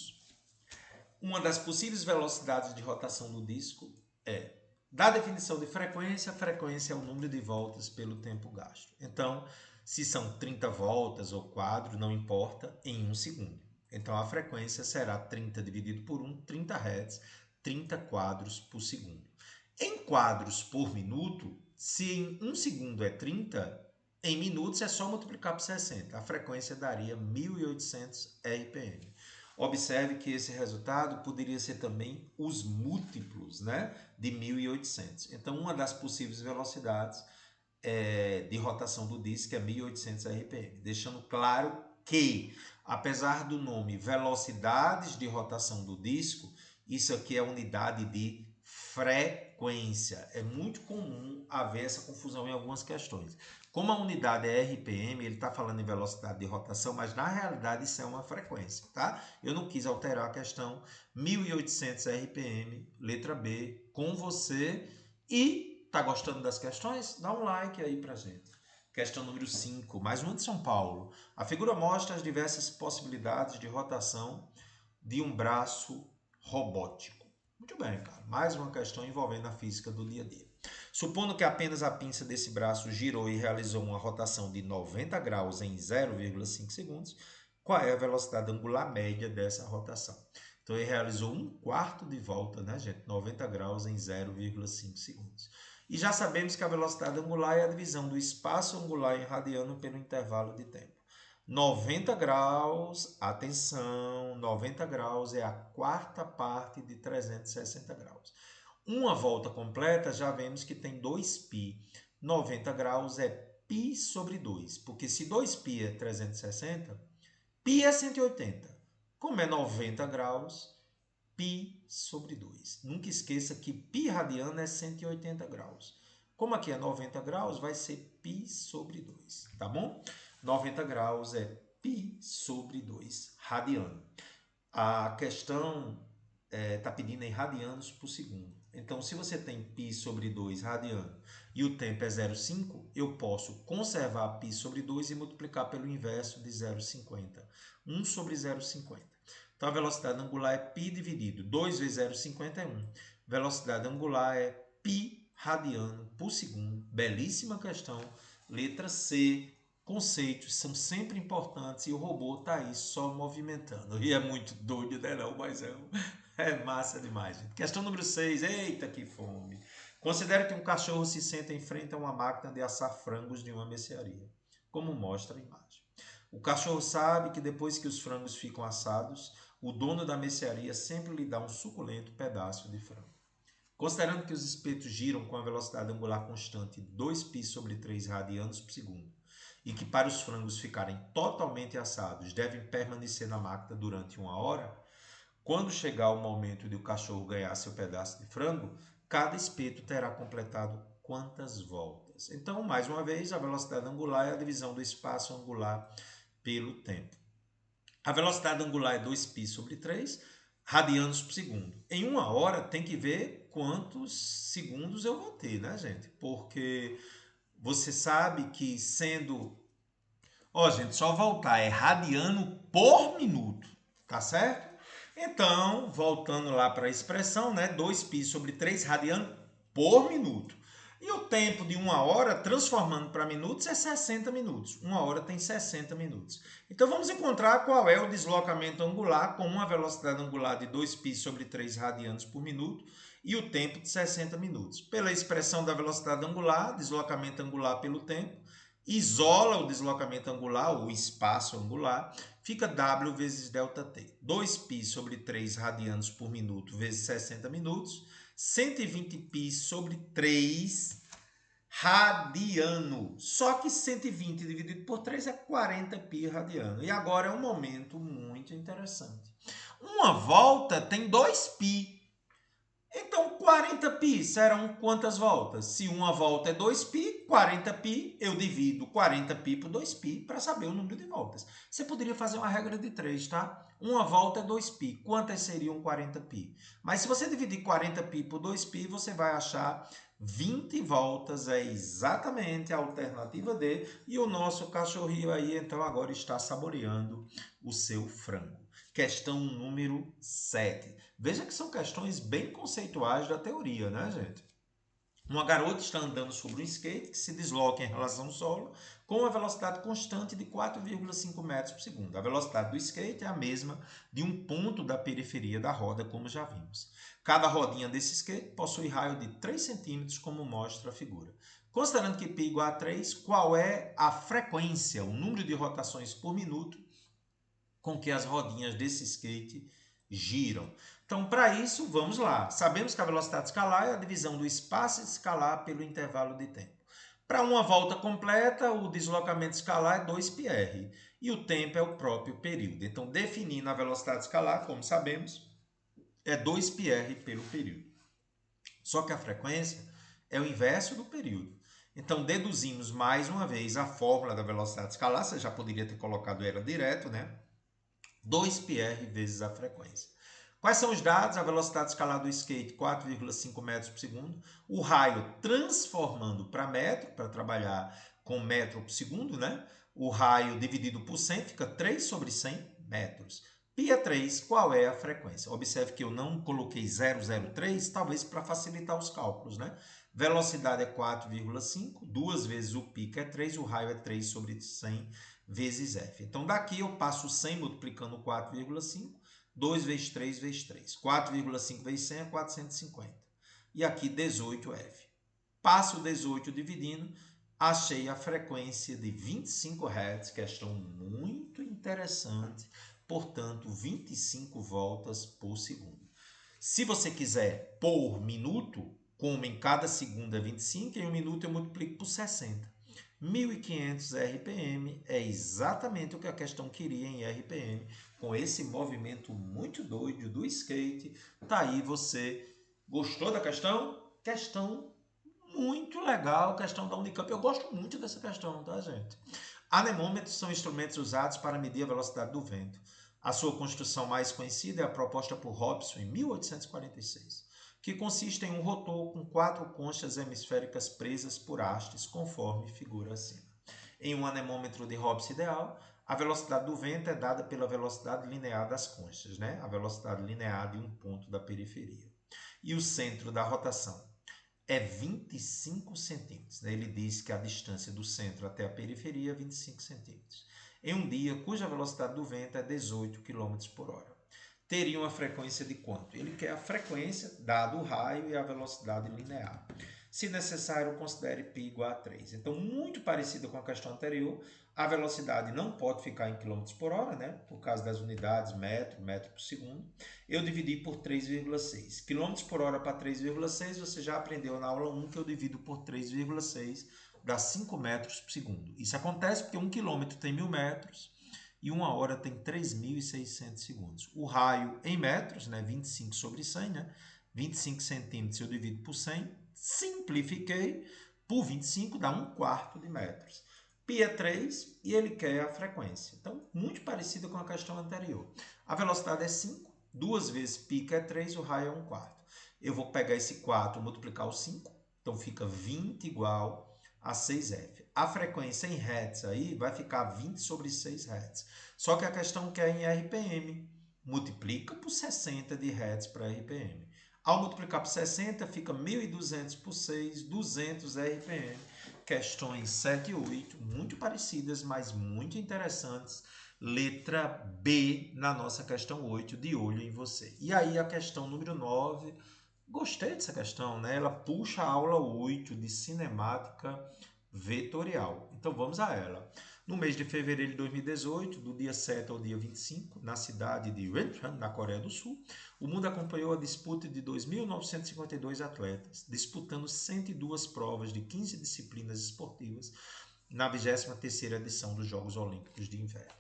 uma das possíveis velocidades de rotação do disco é, da definição de frequência, a frequência é o número de voltas pelo tempo gasto. Então, se são 30 voltas ou quadro, não importa, em 1 segundo. Então, a frequência será 30 dividido por 1, 30 Hz, 30 quadros por segundo. Em quadros por minuto, se em 1 segundo é 30, em minutos é só multiplicar por 60. A frequência daria 1800 RPM. Observe que esse resultado poderia ser também os múltiplos, né, de 1800. Então, uma das possíveis velocidades de rotação do disco é 1800 RPM. Deixando claro que, apesar do nome velocidades de rotação do disco, isso aqui é unidade de frequência. É muito comum haver essa confusão em algumas questões. Como a unidade é RPM, ele está falando em velocidade de rotação, mas na realidade isso é uma frequência, tá? Eu não quis alterar a questão. 1800 RPM, letra B, com você. E tá gostando das questões? Dá um like aí pra gente. Questão número 5, mais uma de São Paulo. A figura mostra as diversas possibilidades de rotação de um braço robótico. Muito bem, cara. Mais uma questão envolvendo a física do dia a dia. Supondo que apenas a pinça desse braço girou e realizou uma rotação de 90 graus em 0,5 segundos, qual é a velocidade angular média dessa rotação? Então, ele realizou um quarto de volta, né, gente? 90 graus em 0,5 segundos. E já sabemos que a velocidade angular é a divisão do espaço angular em radiano pelo intervalo de tempo. 90 graus, atenção, 90 graus é a quarta parte de 360 graus. Uma volta completa, já vemos que tem 2π. 90 graus é π sobre 2, porque se 2π é 360, π é 180. Como é 90 graus, π sobre 2. Nunca esqueça que π radiano é 180 graus. Como aqui é 90 graus, vai ser π sobre 2, tá bom? 90 graus é π sobre 2 radiano. A questão está pedindo em radianos por segundo. Então, se você tem π sobre 2 radiano e o tempo é 0,5, eu posso conservar π sobre 2 e multiplicar pelo inverso de 0,50. 1 sobre 0,50. Então, a velocidade angular é π dividido. 2 vezes 0,50 é 1. Velocidade angular é π radiano por segundo. Belíssima questão. Letra C. Conceitos são sempre importantes e o robô está aí só movimentando. E é muito doido, né? Não, mas é massa demais, gente. Questão número 6. Eita, que fome. Considere que um cachorro se senta em frente a uma máquina de assar frangos de uma mercearia, como mostra a imagem. O cachorro sabe que depois que os frangos ficam assados, o dono da mercearia sempre lhe dá um suculento pedaço de frango. Considerando que os espetos giram com a velocidade angular constante 2π sobre 3 radianos por segundo, e que para os frangos ficarem totalmente assados devem permanecer na máquina durante 1 hora, quando chegar o momento de o cachorro ganhar seu pedaço de frango, cada espeto terá completado quantas voltas? Então, mais uma vez, a velocidade angular é a divisão do espaço angular pelo tempo. A velocidade angular é 2π sobre 3 radianos por segundo. Em 1 hora tem que ver quantos segundos eu vou ter, né, gente? Porque você sabe que sendo Ó, gente, só voltar, é radiano por minuto, tá certo? Então, voltando lá para a expressão, né? 2π sobre 3 radiano por minuto. E o tempo de 1 hora, transformando para minutos, é 60 minutos. 1 hora tem 60 minutos. Então, vamos encontrar qual é o deslocamento angular com uma velocidade angular de 2π sobre 3 radianos por minuto e o tempo de 60 minutos. Pela expressão da velocidade angular, deslocamento angular pelo tempo, isola o deslocamento angular, o espaço angular, fica W vezes ΔT. 2π sobre 3 radianos por minuto vezes 60 minutos, 120π sobre 3 radiano. Só que 120 dividido por 3 é 40π radiano. E agora é um momento muito interessante. Uma volta tem 2π. Então, 40π serão quantas voltas? Se uma volta é 2π, 40π, eu divido 40π por 2π para saber o número de voltas. Você poderia fazer uma regra de 3, tá? Uma volta é 2π. Quantas seriam 40π? Mas se você dividir 40π por 2π, você vai achar 20 voltas. É exatamente a alternativa D. E o nosso cachorrinho aí, então, agora está saboreando o seu frango. Questão número 7. Veja que são questões bem conceituais da teoria, né, gente? Uma garota está andando sobre um skate que se desloca em relação ao solo com uma velocidade constante de 4,5 metros por segundo. A velocidade do skate é a mesma de um ponto da periferia da roda, como já vimos. Cada rodinha desse skate possui raio de 3 centímetros, como mostra a figura. Considerando que π igual a 3, qual é a frequência, o número de rotações por minuto com que as rodinhas desse skate giram? Então, para isso, vamos lá. Sabemos que a velocidade escalar é a divisão do espaço escalar pelo intervalo de tempo. Para uma volta completa, o deslocamento escalar é 2πr e o tempo é o próprio período. Então, definindo a velocidade escalar, como sabemos, é 2πr pelo período. Só que a frequência é o inverso do período. Então, deduzimos mais uma vez a fórmula da velocidade escalar. Você já poderia ter colocado ela direto, né? 2πr vezes a frequência. Quais são os dados? A velocidade escalar do skate, 4,5 metros por segundo. O raio transformando para metro, para trabalhar com metro por segundo, né? O raio dividido por 100 fica 3 sobre 100 metros. Π é 3, qual é a frequência? Observe que eu não coloquei 003, talvez para facilitar os cálculos, né? Velocidade é 4,5, 2 vezes o π, que é 3, o raio é 3 sobre 100 vezes f. Então, daqui eu passo 100 multiplicando 4,5, 2 vezes 3 vezes 3. 4,5 vezes 100 é 450. E aqui 18f. Passo 18 dividindo, achei a frequência de 25 Hz, questão muito interessante, portanto, 25 voltas por segundo. Se você quiser por minuto, como em cada segundo é 25, em um minuto eu multiplico por 60. 1.500 RPM é exatamente o que a questão queria em RPM, com esse movimento muito doido do skate. Tá aí, você gostou da questão? Questão muito legal, questão da Unicamp. Eu gosto muito dessa questão, tá, gente? Anemômetros são instrumentos usados para medir a velocidade do vento. A sua construção mais conhecida é a proposta por Hobson em 1846, que consiste em um rotor com 4 conchas hemisféricas presas por hastes, conforme figura acima. Em um anemômetro de Hobson ideal, a velocidade do vento é dada pela velocidade linear das conchas, né? A velocidade linear de um ponto da periferia. E o centro da rotação é 25 centímetros. Ele diz que a distância do centro até a periferia é 25 centímetros. Em um dia cuja velocidade do vento é 18 km por hora. Teria uma frequência de quanto? Ele quer a frequência, dado o raio e a velocidade linear. Se necessário, considere π igual a 3. Então, muito parecida com a questão anterior, a velocidade não pode ficar em km por hora, né? Por causa das unidades metro, metro por segundo. Eu dividi por 3,6. Km por hora para 3,6, você já aprendeu na aula 1 que eu divido por 3,6, dá 5 metros por segundo. Isso acontece porque 1 km tem 1.000 metros e 1 hora tem 3.600 segundos. O raio em metros, né? 25 sobre 100, né? 25 centímetros eu divido por 100, simplifiquei, por 25 dá 1/4 de metros. Π é 3 e ele quer a frequência. Então, muito parecida com a questão anterior. A velocidade é 5, 2 vezes π, que é 3, o raio é 1/4. Eu vou pegar esse 4 e multiplicar o 5, então fica 20 igual a 6F. A frequência em Hz aí vai ficar 20 sobre 6 Hz. Só que a questão que é em RPM. Multiplica por 60 de Hz para RPM. Ao multiplicar por 60, fica 1.200 por 6, 200 RPM. Questões 7 e 8, muito parecidas, mas muito interessantes. Letra B na nossa questão 8, de olho em você. E aí a questão número 9, gostei dessa questão, né? Ela puxa a aula 8 de cinemática vetorial. Então vamos a ela. No mês de fevereiro de 2018, do dia 7 ao dia 25, na cidade de Renchang, na Coreia do Sul, o mundo acompanhou a disputa de 2.952 atletas, disputando 102 provas de 15 disciplinas esportivas na 23ª edição dos Jogos Olímpicos de Inverno.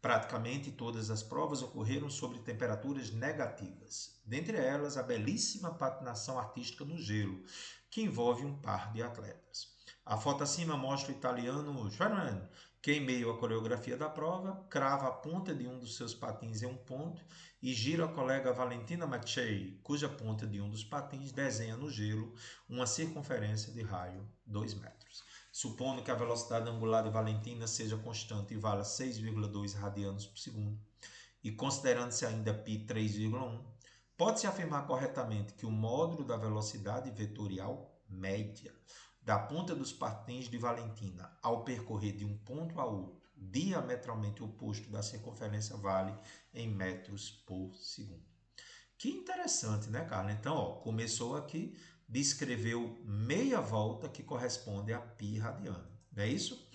Praticamente todas as provas ocorreram sob temperaturas negativas, dentre elas a belíssima patinação artística no gelo, que envolve um par de atletas. A foto acima mostra o italiano Juan, que em meio à coreografia da prova, crava a ponta de um dos seus patins em um ponto e gira a colega Valentina Maciej, cuja ponta de um dos patins desenha no gelo uma circunferência de raio 2 metros. Supondo que a velocidade angular de Valentina seja constante e valha 6,2 radianos por segundo, e considerando-se ainda π 3,1, pode-se afirmar corretamente que o módulo da velocidade vetorial média da ponta dos patins de Valentina ao percorrer de um ponto a outro, diametralmente oposto da circunferência vale em metros por segundo. Que interessante, né, Carla? Então, ó, começou aqui, descreveu meia volta que corresponde a π radiano, não é isso?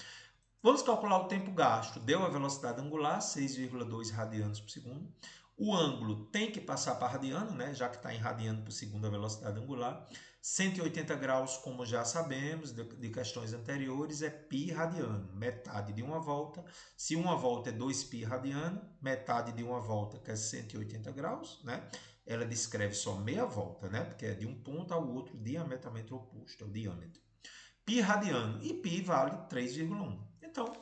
Vamos calcular o tempo gasto. Deu a velocidade angular, 6,2 radianos por segundo. O ângulo tem que passar para radiano, né? Já que está em radiano por segundo a velocidade angular. 180 graus, como já sabemos de questões anteriores, é π radiano. Metade de uma volta. Se uma volta é 2π radiano, metade de uma volta, que é 180 graus, né? Ela descreve só meia volta, né? Porque é de um ponto ao outro diametralmente oposto, é o diâmetro. Π radiano e π vale 3,1. Então,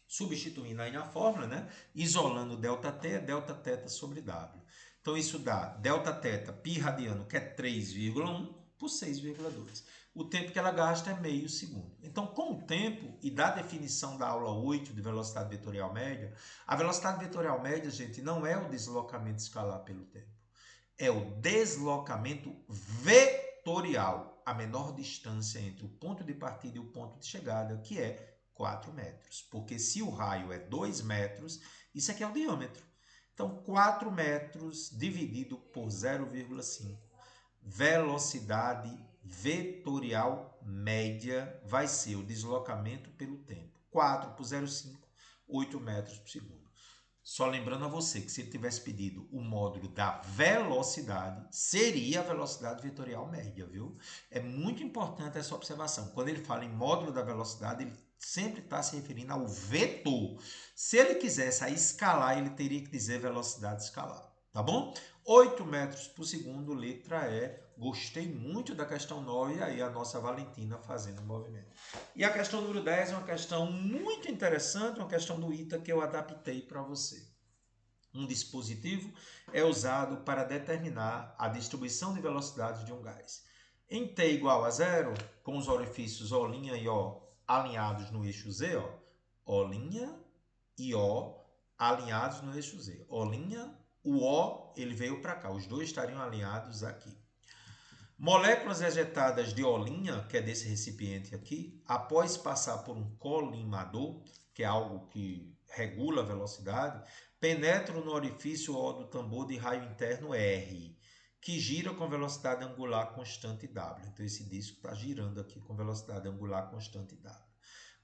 substituindo aí na fórmula, né? Isolando ΔT, é delta θ sobre W. Então, isso dá Δθ, π radiano, que é 3,1 por 6,2. O tempo que ela gasta é meio segundo. Então, com o tempo e da definição da aula 8 de velocidade vetorial média, a velocidade vetorial média, gente, não é o deslocamento escalar pelo tempo. É o deslocamento vetorial, a menor distância entre o ponto de partida e o ponto de chegada, que é 4 metros. Porque se o raio é 2 metros, isso aqui é o diâmetro. Então, 4 metros dividido por 0,5. Velocidade vetorial média vai ser o deslocamento pelo tempo. 4 por 0,5, 8 metros por segundo. Só lembrando a você que se ele tivesse pedido o módulo da velocidade, seria a velocidade vetorial média, viu? É muito importante essa observação. Quando ele fala em módulo da velocidade, ele sempre está se referindo ao vetor. Se ele quisesse a escalar, ele teria que dizer velocidade escalar, tá bom? 8 metros por segundo, letra E. Gostei muito da questão 9, e aí a nossa Valentina fazendo o movimento. E a questão número 10 é uma questão muito interessante, uma questão do ITA que eu adaptei para você. Um dispositivo é usado para determinar a distribuição de velocidade de um gás. Em T igual a zero, com os orifícios O' e O alinhados no eixo Z, ó, O' e O alinhados no eixo Z. O', o O ele veio para cá, os dois estariam alinhados aqui. Moléculas ejetadas de O', que é desse recipiente aqui, após passar por um colimador, que é algo que regula a velocidade, penetram no orifício O do tambor de raio interno R, que gira com velocidade angular constante W. Então, esse disco está girando aqui com velocidade angular constante W.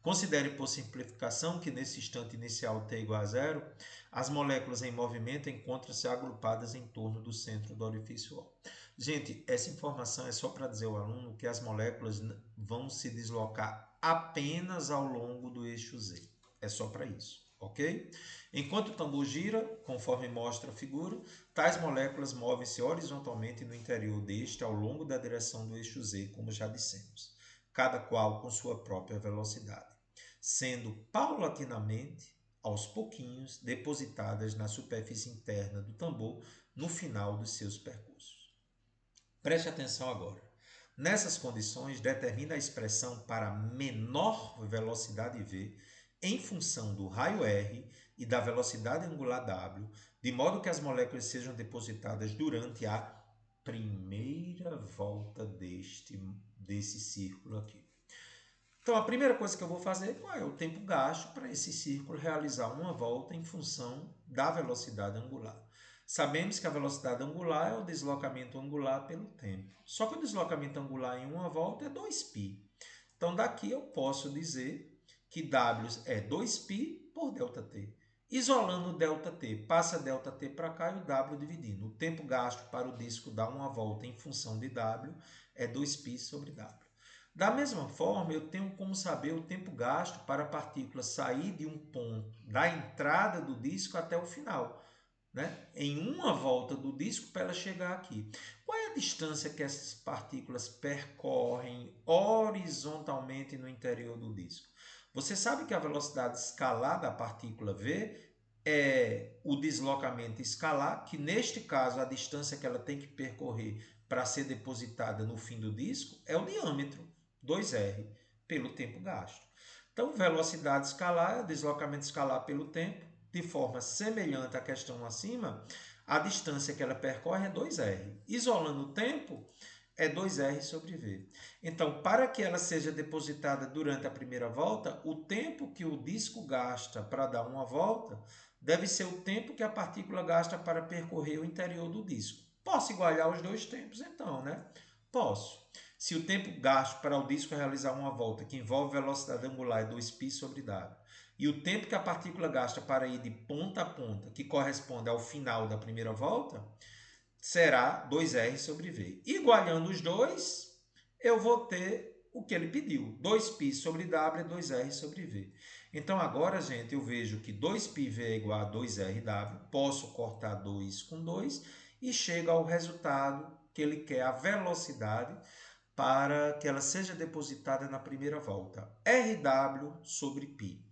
Considere por simplificação que nesse instante inicial t igual a zero, as moléculas em movimento encontram-se agrupadas em torno do centro do orifício O. Gente, essa informação é só para dizer ao aluno que as moléculas vão se deslocar apenas ao longo do eixo Z. É só para isso, ok? Enquanto o tambor gira, conforme mostra a figura, tais moléculas movem-se horizontalmente no interior deste ao longo da direção do eixo Z, como já dissemos, cada qual com sua própria velocidade, sendo paulatinamente, aos pouquinhos, depositadas na superfície interna do tambor no final dos seus percursos. Preste atenção agora. Nessas condições, determina a expressão para menor velocidade v em função do raio r e da velocidade angular w, de modo que as moléculas sejam depositadas durante a primeira volta desse círculo aqui. Então, a primeira coisa que eu vou fazer, qual é o tempo gasto para esse círculo realizar uma volta em função da velocidade angular. Sabemos que a velocidade angular é o deslocamento angular pelo tempo. Só que o deslocamento angular em uma volta é 2π. Então, daqui eu posso dizer que W é 2π por ΔT. Isolando o ΔT, passa ΔT para cá e o W dividindo. O tempo gasto para o disco dar uma volta em função de W é 2π sobre W. Da mesma forma, eu tenho como saber o tempo gasto para a partícula sair de um ponto da entrada do disco até o final, né? Em uma volta do disco para ela chegar aqui. Qual é a distância que essas partículas percorrem horizontalmente no interior do disco? Você sabe que a velocidade escalar da partícula v é o deslocamento escalar, que neste caso a distância que ela tem que percorrer para ser depositada no fim do disco é o diâmetro, 2r, pelo tempo gasto. Então, velocidade escalar é o deslocamento escalar pelo tempo. De forma semelhante à questão acima, a distância que ela percorre é 2r. Isolando o tempo, é 2r sobre v. Então, para que ela seja depositada durante a primeira volta, o tempo que o disco gasta para dar uma volta deve ser o tempo que a partícula gasta para percorrer o interior do disco. Posso igualar os dois tempos, então, né? Posso. Se o tempo gasto para o disco realizar uma volta que envolve velocidade angular é 2π sobre w, e o tempo que a partícula gasta para ir de ponta a ponta, que corresponde ao final da primeira volta, será 2r sobre v. Igualando os dois, eu vou ter o que ele pediu. 2π sobre w é 2r sobre v. Então, agora, gente, eu vejo que 2πv é igual a 2rw. Posso cortar 2 com 2 e chego ao resultado que ele quer, a velocidade para que ela seja depositada na primeira volta. Rw sobre π.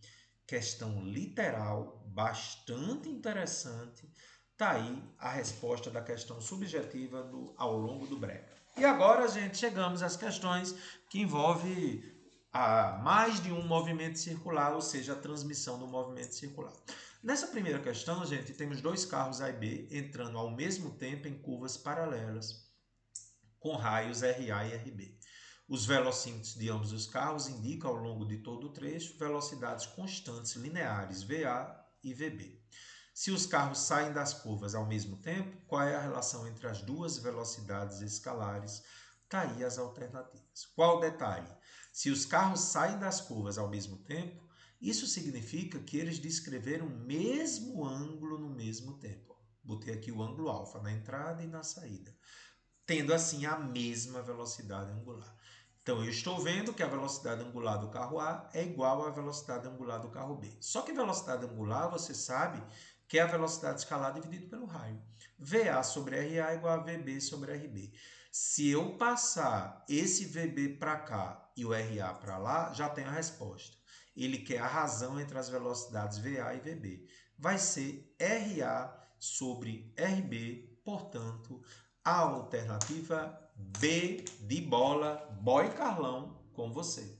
Questão literal, bastante interessante. Está aí a resposta da questão subjetiva ao longo do breve. E agora, gente, chegamos às questões que envolvem mais de um movimento circular, ou seja, a transmissão do movimento circular. Nessa primeira questão, gente, temos dois carros A e B entrando ao mesmo tempo em curvas paralelas, com raios RA e RB. Os velocímetros de ambos os carros indicam ao longo de todo o trecho velocidades constantes lineares VA e VB. Se os carros saem das curvas ao mesmo tempo, qual é a relação entre as duas velocidades escalares? Está aí as alternativas. Qual o detalhe? Se os carros saem das curvas ao mesmo tempo, isso significa que eles descreveram o mesmo ângulo no mesmo tempo. Botei aqui o ângulo alfa na entrada e na saída, tendo assim a mesma velocidade angular. Então, eu estou vendo que a velocidade angular do carro A é igual à velocidade angular do carro B. Só que velocidade angular, você sabe que é a velocidade escalar dividido pelo raio. VA sobre RA é igual a VB sobre RB. Se eu passar esse VB para cá e o RA para lá, já tenho a resposta. Ele quer a razão entre as velocidades VA e VB. Vai ser RA sobre RB, portanto, a alternativa B de bola, Boy Carlão, com você.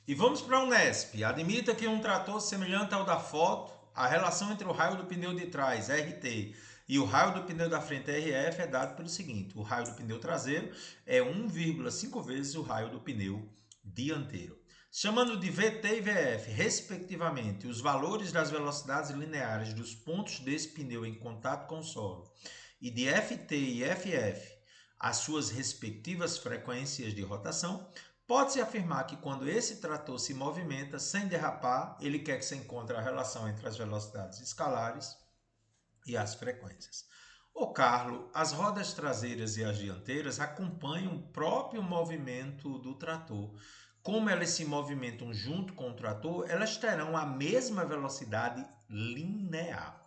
E vamos para a Unesp. Admita que um trator semelhante ao da foto, a relação entre o raio do pneu de trás, RT, e o raio do pneu da frente, RF, é dado pelo seguinte. O raio do pneu traseiro é 1,5 vezes o raio do pneu dianteiro. Chamando de VT e VF, respectivamente, os valores das velocidades lineares dos pontos desse pneu em contato com o solo, e de FT e FF, as suas respectivas frequências de rotação, pode-se afirmar que quando esse trator se movimenta sem derrapar, ele quer que se encontre a relação entre as velocidades escalares e as frequências. Ô Carlos, as rodas traseiras e as dianteiras acompanham o próprio movimento do trator. Como elas se movimentam junto com o trator, elas terão a mesma velocidade linear.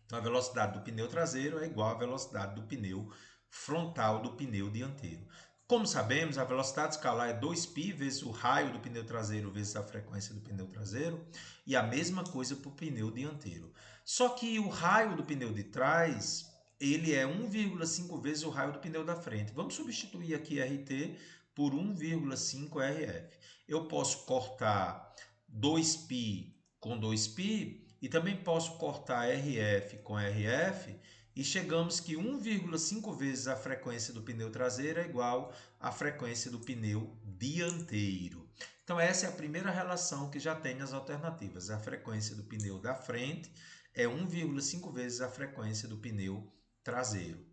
Então, a velocidade do pneu traseiro é igual à velocidade do pneu frontal do pneu dianteiro. Como sabemos, a velocidade escalar é 2π vezes o raio do pneu traseiro vezes a frequência do pneu traseiro, e a mesma coisa para o pneu dianteiro. Só que o raio do pneu de trás, ele é 1,5 vezes o raio do pneu da frente. Vamos substituir aqui RT por 1,5 RF. Eu posso cortar 2π com 2π e também posso cortar RF com RF e chegamos que 1,5 vezes a frequência do pneu traseiro é igual à frequência do pneu dianteiro. Então essa é a primeira relação que já tem nas alternativas. A frequência do pneu da frente é 1,5 vezes a frequência do pneu traseiro.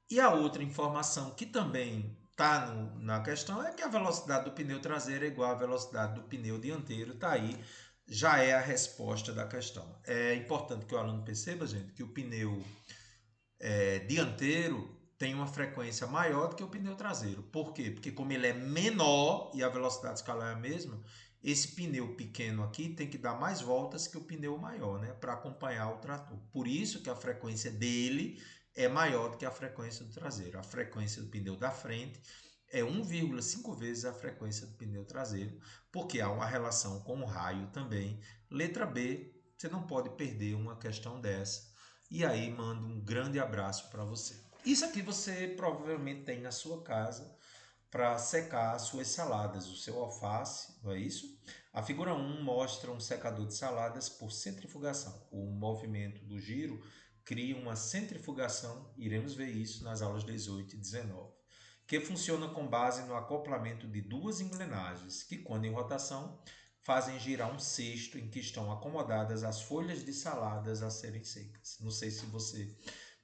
E a outra informação que também está na questão é que a velocidade do pneu traseiro é igual à velocidade do pneu dianteiro. Está aí, já é a resposta da questão. É importante que o aluno perceba, gente, que o pneu dianteiro tem uma frequência maior do que o pneu traseiro. Por quê? Porque como ele é menor e a velocidade escalar é a mesma, esse pneu pequeno aqui tem que dar mais voltas que o pneu maior, né, para acompanhar o trator. Por isso que a frequência dele é maior do que a frequência do traseiro. A frequência do pneu da frente é 1,5 vezes a frequência do pneu traseiro, porque há uma relação com o raio também. Letra B, você não pode perder uma questão dessa. E aí mando um grande abraço para você. Isso aqui você provavelmente tem na sua casa para secar as suas saladas, o seu alface, não é isso? A figura 1 mostra um secador de saladas por centrifugação. O movimento do giro cria uma centrifugação, iremos ver isso nas aulas 18 e 19, que funciona com base no acoplamento de duas engrenagens, que quando em rotação fazem girar um cesto em que estão acomodadas as folhas de saladas a serem secas. Não sei se você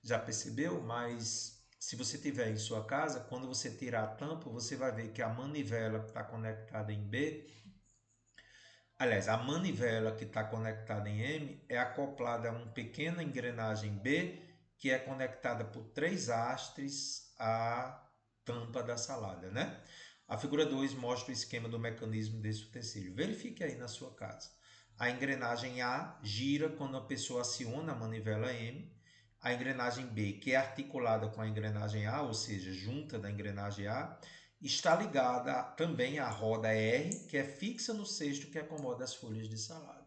já percebeu, mas se você tiver em sua casa, quando você tirar a tampa, você vai ver que a manivela que está conectada em B, aliás, a manivela que está conectada em M é acoplada a uma pequena engrenagem B que é conectada por 3 hastes à tampa da salada, né? A figura 2 mostra o esquema do mecanismo desse utensílio. Verifique aí na sua casa. A engrenagem A gira quando a pessoa aciona a manivela M. A engrenagem B, que é articulada com a engrenagem A, ou seja, junta da engrenagem A, está ligada também à roda R, que é fixa no cesto que acomoda as folhas de salada.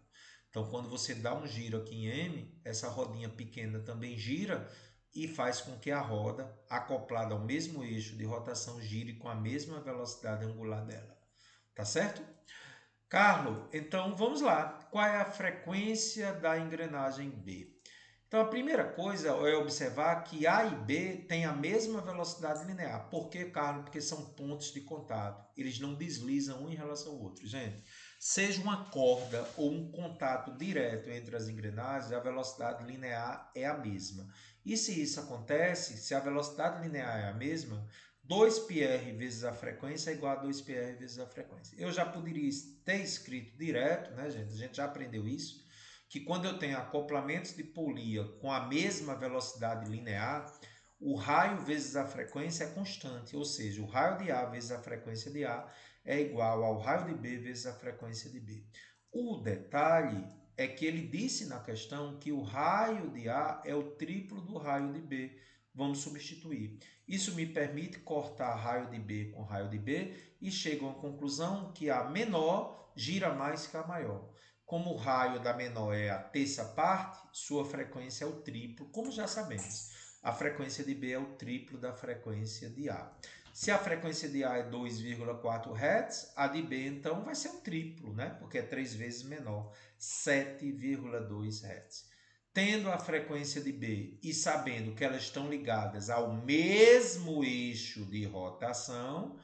Então, quando você dá um giro aqui em M, essa rodinha pequena também gira e faz com que a roda, acoplada ao mesmo eixo de rotação, gire com a mesma velocidade angular dela. Tá certo? Carlos, então vamos lá. Qual é a frequência da engrenagem B? Então, a primeira coisa é observar que A e B têm a mesma velocidade linear. Por quê, Carlos? Porque são pontos de contato. Eles não deslizam um em relação ao outro. Gente, seja uma corda ou um contato direto entre as engrenagens, a velocidade linear é a mesma. E se isso acontece, se a velocidade linear é a mesma, 2πr vezes a frequência é igual a 2πr vezes a frequência. Eu já poderia ter escrito direto, né, gente? A gente já aprendeu isso, que quando eu tenho acoplamentos de polia com a mesma velocidade linear, o raio vezes a frequência é constante, ou seja, o raio de A vezes a frequência de A é igual ao raio de B vezes a frequência de B. O detalhe é que ele disse na questão que o raio de A é o triplo do raio de B. Vamos substituir. Isso me permite cortar raio de B com raio de B e chego a uma conclusão que a menor gira mais que a maior. Como o raio da menor é a terça parte, sua frequência é o triplo, como já sabemos. A frequência de B é o triplo da frequência de A. Se a frequência de A é 2,4 Hz, a de B então vai ser o triplo, né? Porque é 3 vezes menor, 7,2 Hz. Tendo a frequência de B e sabendo que elas estão ligadas ao mesmo eixo de rotação,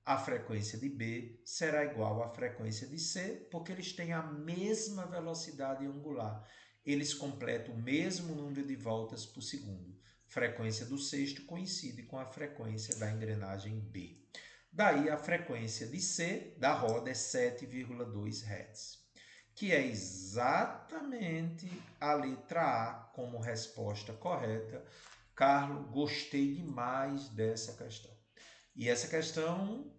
a frequência de B será igual à frequência de C, porque eles têm a mesma velocidade angular. Eles completam o mesmo número de voltas por segundo. Frequência do sexto coincide com a frequência da engrenagem B. Daí a frequência de C da roda é 7,2 Hz, que é exatamente a letra A como resposta correta. Carlos, gostei demais dessa questão. E essa questão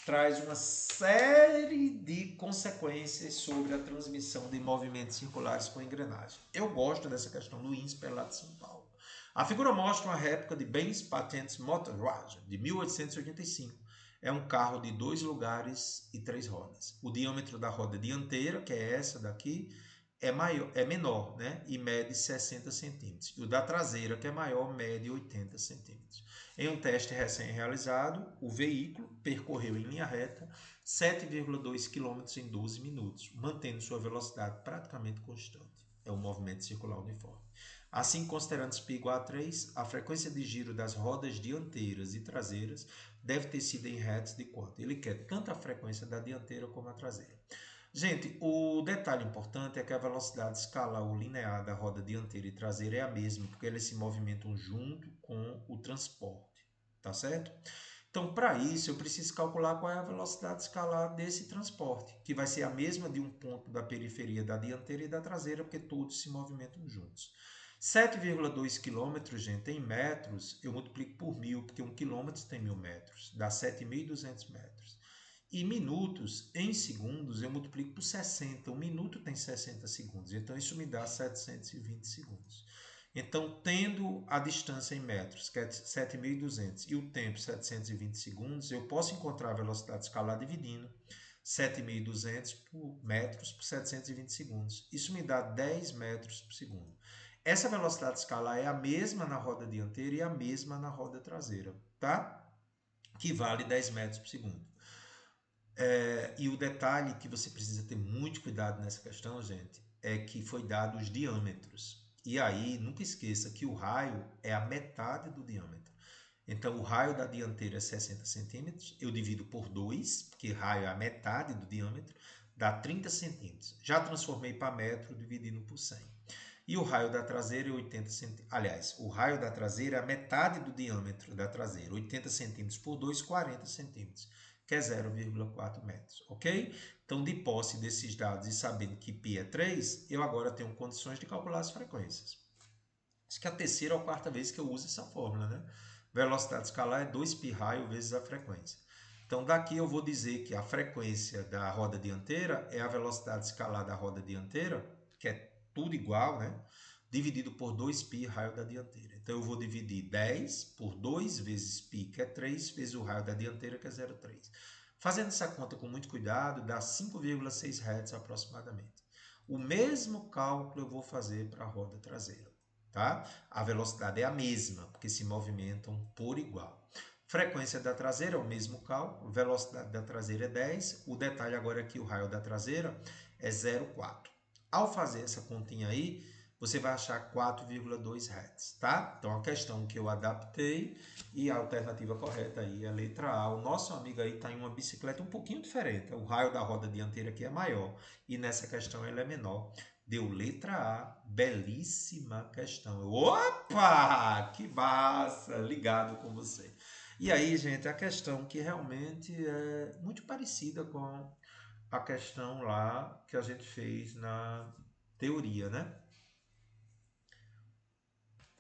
traz uma série de consequências sobre a transmissão de movimentos circulares com engrenagem. Eu gosto dessa questão do INSPER lá de São Paulo. A figura mostra uma réplica de Benz Patent Motor Roger, de 1885. É um carro de 2 lugares e 3 rodas. O diâmetro da roda dianteira, que é essa daqui, é maior, é menor, né? E mede 60 centímetros. E o da traseira, que é maior, mede 80 centímetros. Em um teste recém-realizado, o veículo percorreu em linha reta 7,2 km em 12 minutos, mantendo sua velocidade praticamente constante. É um movimento circular uniforme. Assim, considerando π igual a 3, a frequência de giro das rodas dianteiras e traseiras deve ter sido em hertz de quanto? Ele quer tanto a frequência da dianteira como a traseira. Gente, o detalhe importante é que a velocidade escalar ou linear da roda dianteira e traseira é a mesma, porque eles se movimentam junto com o transporte, tá certo? Então, para isso, eu preciso calcular qual é a velocidade escalar desse transporte, que vai ser a mesma de um ponto da periferia da dianteira e da traseira, porque todos se movimentam juntos. 7,2 km, gente, em metros, eu multiplico por 1.000, porque 1 km tem 1.000 metros, dá 7.200 metros. E minutos em segundos eu multiplico por 60. Um minuto tem 60 segundos. Então, isso me dá 720 segundos. Então, tendo a distância em metros, que é 7.200, e o tempo 720 segundos, eu posso encontrar a velocidade escalar dividindo 7.200 por metros por 720 segundos. Isso me dá 10 metros por segundo. Essa velocidade escalar é a mesma na roda dianteira e a mesma na roda traseira, tá? Que vale 10 metros por segundo. E o detalhe que você precisa ter muito cuidado nessa questão, gente, é que foi dado os diâmetros. E aí, nunca esqueça que o raio é a metade do diâmetro. Então, o raio da dianteira é 60 centímetros, eu divido por 2, porque raio é a metade do diâmetro, dá 30 centímetros. Já transformei para metro, dividindo por 100. E o raio da traseira é 80 centímetros. Aliás, o raio da traseira é a metade do diâmetro da traseira. 80 centímetros por 2, 40 centímetros, que é 0,4 metros, ok? Então, de posse desses dados e sabendo que π é 3, eu agora tenho condições de calcular as frequências. Acho que é a terceira ou quarta vez que eu uso essa fórmula, né? Velocidade escalar é 2π raio vezes a frequência. Então, daqui eu vou dizer que a frequência da roda dianteira é a velocidade escalar da roda dianteira, que é tudo igual, né? Dividido por 2π raio da dianteira. Então, eu vou dividir 10 por 2 vezes π, que é 3, vezes o raio da dianteira, que é 0,3. Fazendo essa conta com muito cuidado, dá 5,6 Hz aproximadamente. O mesmo cálculo eu vou fazer para a roda traseira, tá? A velocidade é a mesma, porque se movimentam por igual. Frequência da traseira é o mesmo cálculo, velocidade da traseira é 10. O detalhe agora é que o raio da traseira é 0,4. Ao fazer essa continha aí, você vai achar 4,2 Hz, tá? Então, a questão que eu adaptei e a alternativa correta aí é a letra A. O nosso amigo aí está em uma bicicleta um pouquinho diferente. O raio da roda dianteira aqui é maior e nessa questão ele é menor. Deu letra A, belíssima questão. Opa, que massa, ligado com você. E aí, gente, a questão que realmente é muito parecida com a questão lá que a gente fez na teoria, né?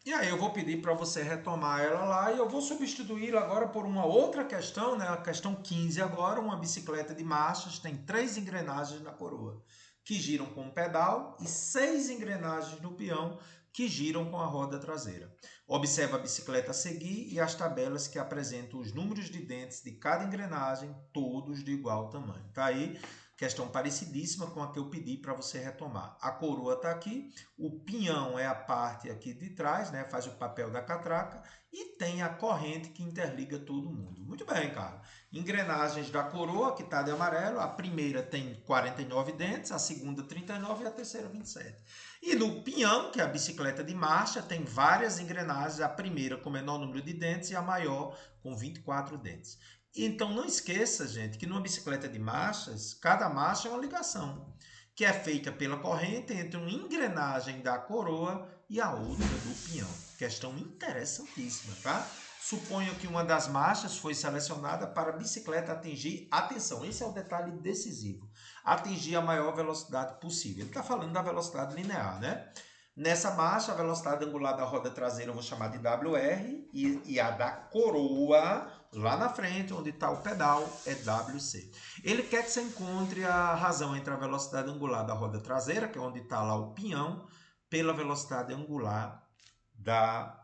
E aí eu vou pedir para você retomar ela lá e eu vou substituí-la agora por uma outra questão, né? A questão 15 agora, uma bicicleta de marchas tem 3 engrenagens na coroa, que giram com o pedal, e 6 engrenagens no peão, que giram com a roda traseira. Observe a bicicleta a seguir e as tabelas que apresentam os números de dentes de cada engrenagem, todos de igual tamanho. Tá aí, questão parecidíssima com a que eu pedi para você retomar. A coroa está aqui, o pinhão é a parte aqui de trás, né? Faz o papel da catraca, e tem a corrente que interliga todo mundo. Muito bem, cara. Engrenagens da coroa, que está de amarelo, a primeira tem 49 dentes, a segunda 39 e a terceira 27. E no pinhão, que é a bicicleta de marcha, tem várias engrenagens, a primeira com o menor número de dentes e a maior com 24 dentes. Então não esqueça, gente, que numa bicicleta de marchas, cada marcha é uma ligação, que é feita pela corrente entre uma engrenagem da coroa e a outra do pinhão. Questão interessantíssima, tá? Suponho que uma das marchas foi selecionada para a bicicleta atingir, atenção, esse é o detalhe decisivo, atingir a maior velocidade possível. Ele está falando da velocidade linear, né? Nessa marcha, a velocidade angular da roda traseira eu vou chamar de WR e a da coroa, lá na frente, onde está o pedal, é WC. Ele quer que você encontre a razão entre a velocidade angular da roda traseira, que é onde está lá o pinhão, pela velocidade angular da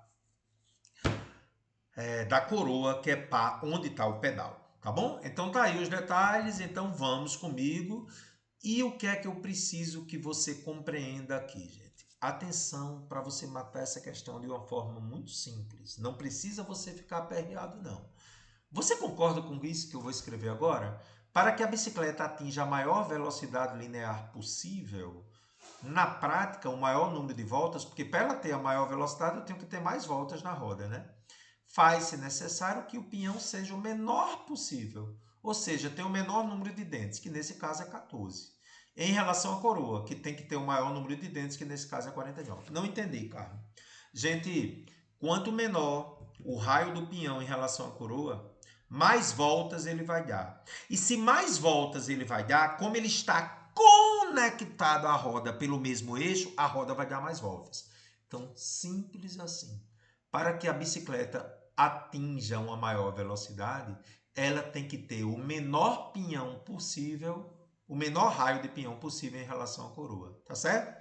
coroa, que é onde está o pedal. Tá bom? Então tá aí os detalhes, então vamos comigo. E o que é que eu preciso que você compreenda aqui, gente? Atenção para você matar essa questão de uma forma muito simples. Não precisa você ficar aperreado, não. Você concorda com isso que eu vou escrever agora? Para que a bicicleta atinja a maior velocidade linear possível, na prática, o maior número de voltas, porque para ela ter a maior velocidade, eu tenho que ter mais voltas na roda, né? Faz-se necessário que o pinhão seja o menor possível, ou seja, tem o menor número de dentes, que nesse caso é 14. Em relação à coroa, que tem que ter o maior número de dentes, que nesse caso é 49. Não entendi, Carlos. Gente, quanto menor o raio do pinhão em relação à coroa, mais voltas ele vai dar. E se mais voltas ele vai dar, como ele está conectado à roda pelo mesmo eixo, a roda vai dar mais voltas. Então, simples assim. Para que a bicicleta atinja uma maior velocidade, ela tem que ter o menor pinhão possível, o menor raio de pinhão possível em relação à coroa, tá certo?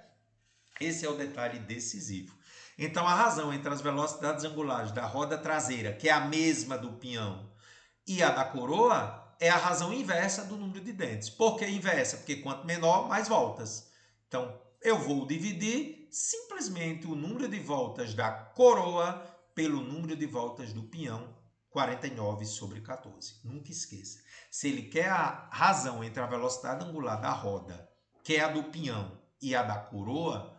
Esse é o detalhe decisivo. Então, a razão entre as velocidades angulares da roda traseira, que é a mesma do pinhão, e a da coroa, é a razão inversa do número de dentes. Por que inversa? Porque quanto menor, mais voltas. Então, eu vou dividir simplesmente o número de voltas da coroa pelo número de voltas do pinhão, 49 sobre 14. Nunca esqueça. Se ele quer a razão entre a velocidade angular da roda, que é a do pinhão, e a da coroa,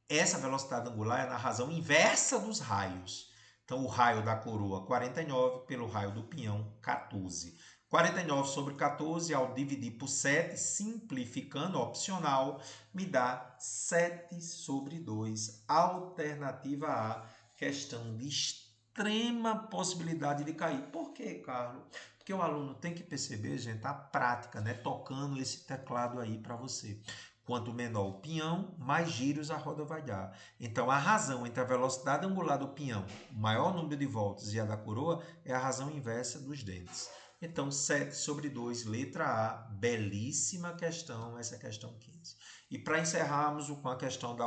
essa velocidade angular é na razão inversa dos raios. Então, o raio da coroa, 49, pelo raio do pinhão, 14. 49 sobre 14, ao dividir por 7, simplificando, opcional, me dá 7 sobre 2. Alternativa A, questão de extrema possibilidade de cair. Por quê, Carlos? Porque o aluno tem que perceber, gente, a prática, né? Tocando esse teclado aí para você. Quanto menor o pinhão, mais giros a roda vai dar. Então, a razão entre a velocidade angular do pinhão, o maior número de voltas, e a da coroa, é a razão inversa dos dentes. Então, 7 sobre 2, letra A, belíssima questão, essa é a questão 15. E para encerrarmos com a questão da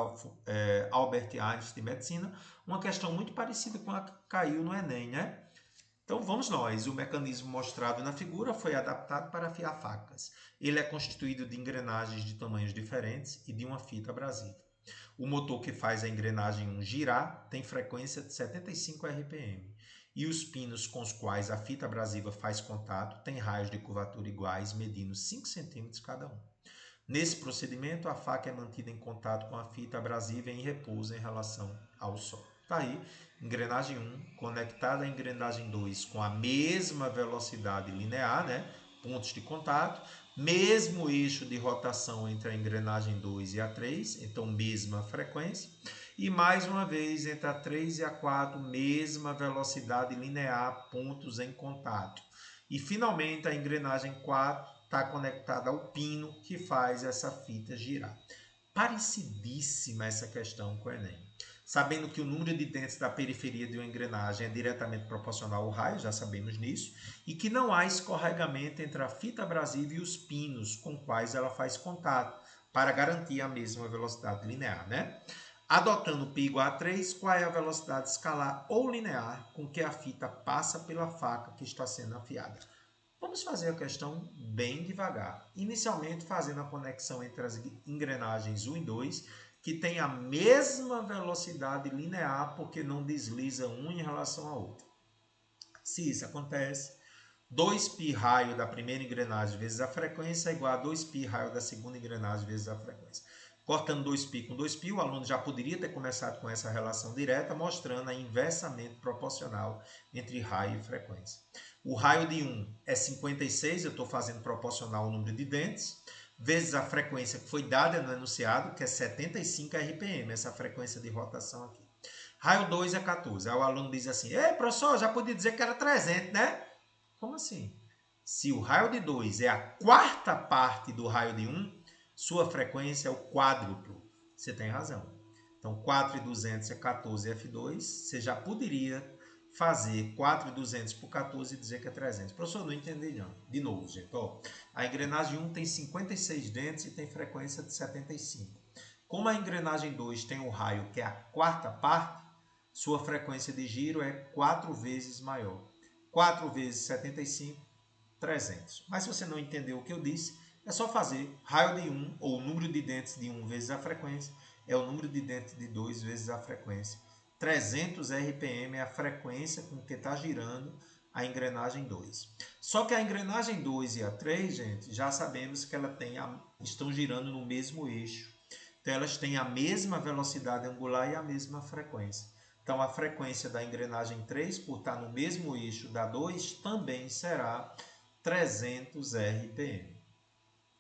Albert Einstein de medicina, uma questão muito parecida com a que caiu no Enem, né? Então vamos nós. O mecanismo mostrado na figura foi adaptado para afiar facas. Ele é constituído de engrenagens de tamanhos diferentes e de uma fita abrasiva. O motor que faz a engrenagem 1 girar tem frequência de 75 RPM. E os pinos com os quais a fita abrasiva faz contato têm raios de curvatura iguais, medindo 5 cm cada um. Nesse procedimento, a faca é mantida em contato com a fita abrasiva em repouso em relação ao solo. Está aí, engrenagem 1 conectada à engrenagem 2 com a mesma velocidade linear, né? Pontos de contato, mesmo eixo de rotação entre a engrenagem 2 e a 3, então mesma frequência, e mais uma vez entre a 3 e a 4, mesma velocidade linear, pontos em contato. E finalmente a engrenagem 4 está conectada ao pino que faz essa fita girar. Parecidíssima essa questão com o Enem. Sabendo que o número de dentes da periferia de uma engrenagem é diretamente proporcional ao raio, já sabemos nisso, e que não há escorregamento entre a fita abrasiva e os pinos com quais ela faz contato, para garantir a mesma velocidade linear, né? Adotando π igual a 3, qual é a velocidade escalar ou linear com que a fita passa pela faca que está sendo afiada? Vamos fazer a questão bem devagar. Inicialmente fazendo a conexão entre as engrenagens 1 e 2, que tem a mesma velocidade linear, porque não desliza um em relação ao outro. Se isso acontece, 2π raio da primeira engrenagem vezes a frequência é igual a 2π raio da segunda engrenagem vezes a frequência. Cortando 2π com 2π, o aluno já poderia ter começado com essa relação direta, mostrando a inversamente proporcional entre raio e frequência. O raio de 1 é 56, eu estou fazendo proporcional ao número de dentes, vezes a frequência que foi dada no enunciado, que é 75 RPM, essa frequência de rotação aqui. Raio 2 é 14. Aí o aluno diz assim, ei, professor, já podia dizer que era 300, né? Como assim? Se o raio de 2 é a quarta parte do raio de 1, sua frequência é o quádruplo. Você tem razão. Então, 4.200 é 14 F2. Você já poderia fazer 4.200 por 14 e dizer que é 300. Professor, não entendi não. De novo, gente. Ó, a engrenagem 1 tem 56 dentes e tem frequência de 75. Como a engrenagem 2 tem o raio que é a quarta parte, sua frequência de giro é 4 vezes maior. 4 vezes 75, 300. Mas se você não entendeu o que eu disse, É só fazer raio de 1, ou o número de dentes de 1 vezes a frequência, é o número de dentes de 2 vezes a frequência. 300 RPM é a frequência com que está girando a engrenagem 2. Só que a engrenagem 2 e a 3, gente, já sabemos que estão girando no mesmo eixo. Então, elas têm a mesma velocidade angular e a mesma frequência. Então, a frequência da engrenagem 3, por estar no mesmo eixo da 2, também será 300 RPM.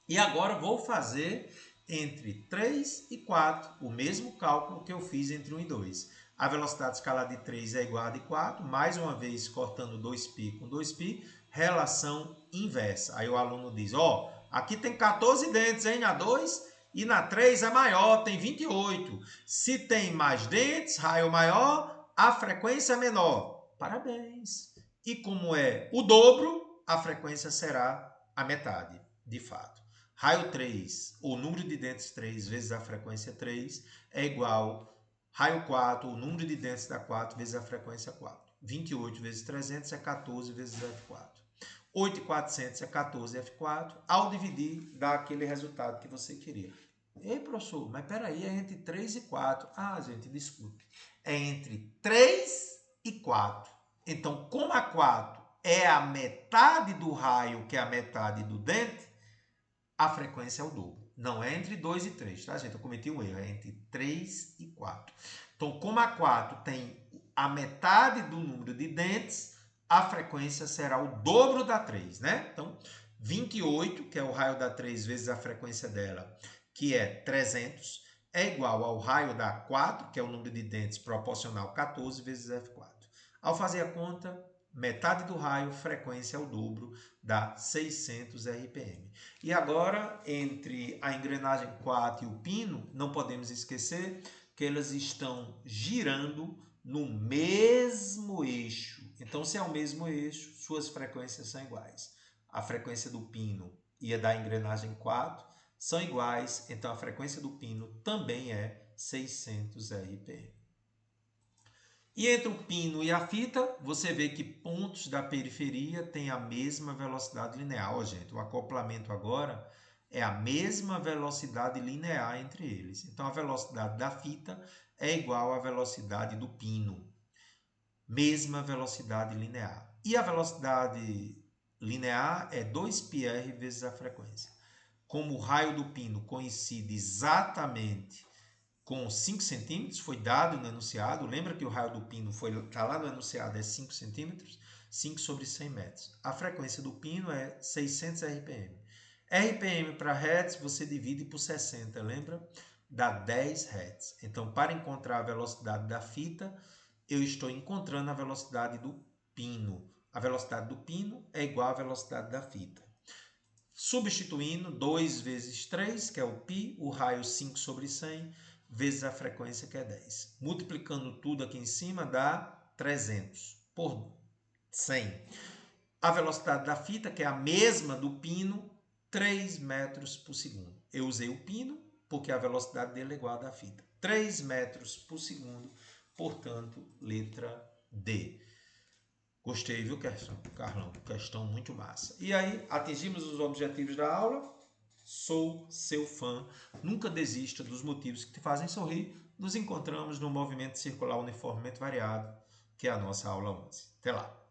E agora vou fazer entre 3 e 4 o mesmo cálculo que eu fiz entre 1 e 2. A velocidade escalar de 3 é igual a de 4, mais uma vez cortando 2π com 2π, relação inversa. Aí o aluno diz, ó, aqui tem 14 dentes, hein, na 2, e na 3 é maior, tem 28. Se tem mais dentes, raio maior, a frequência é menor. Parabéns! E como é o dobro, a frequência será a metade, de fato. Raio 3, o número de dentes 3 vezes a frequência 3 é igual raio 4, o número de dentes da 4 vezes a frequência 4. 28 vezes 300 é 14 vezes F4. 8.400 é 14 F4. Ao dividir, dá aquele resultado que você queria. Ei, professor, mas peraí, é entre 3 e 4. Ah, gente, desculpe. É entre 3 e 4. Então, como a 4 é a metade do raio, que é a metade do dente, a frequência é o dobro. Não é entre 2 e 3, tá, gente? Eu cometi um erro, é entre 3 e 4. Então, como a 4 tem a metade do número de dentes, a frequência será o dobro da 3, né? Então, 28, que é o raio da 3 vezes a frequência dela, que é 300, é igual ao raio da 4, que é o número de dentes proporcional 14 vezes F4. Ao fazer a conta, metade do raio, frequência é o dobro, dá 600 RPM. E agora, entre a engrenagem 4 e o pino, não podemos esquecer que elas estão girando no mesmo eixo. Então, se é o mesmo eixo, suas frequências são iguais. A frequência do pino e a da engrenagem 4 são iguais, então a frequência do pino também é 600 RPM. E entre o pino e a fita, você vê que pontos da periferia têm a mesma velocidade linear. Ó, gente, o acoplamento agora é a mesma velocidade linear entre eles. Então, a velocidade da fita é igual à velocidade do pino. Mesma velocidade linear. E a velocidade linear é 2πr vezes a frequência. Como o raio do pino coincide exatamente com 5 centímetros, foi dado no enunciado. Lembra que o raio do pino está lá no enunciado, é 5 centímetros? 5 sobre 100 metros. A frequência do pino é 600 RPM. RPM para Hz você divide por 60, lembra? Dá 10 Hz. Então, para encontrar a velocidade da fita, eu estou encontrando a velocidade do pino. A velocidade do pino é igual à velocidade da fita. Substituindo 2 vezes 3, que é o π, o raio 5 sobre 100, vezes a frequência, que é 10. Multiplicando tudo aqui em cima, dá 300 por 100. A velocidade da fita, que é a mesma do pino, 3 metros por segundo. Eu usei o pino porque a velocidade dele é igual à da fita. 3 metros por segundo, portanto, letra D. Gostei, viu, Carlão? Questão muito massa. E aí, atingimos os objetivos da aula. Sou seu fã. Nunca desista dos motivos que te fazem sorrir. Nos encontramos no movimento circular uniformemente variado, que é a nossa aula 11. Até lá!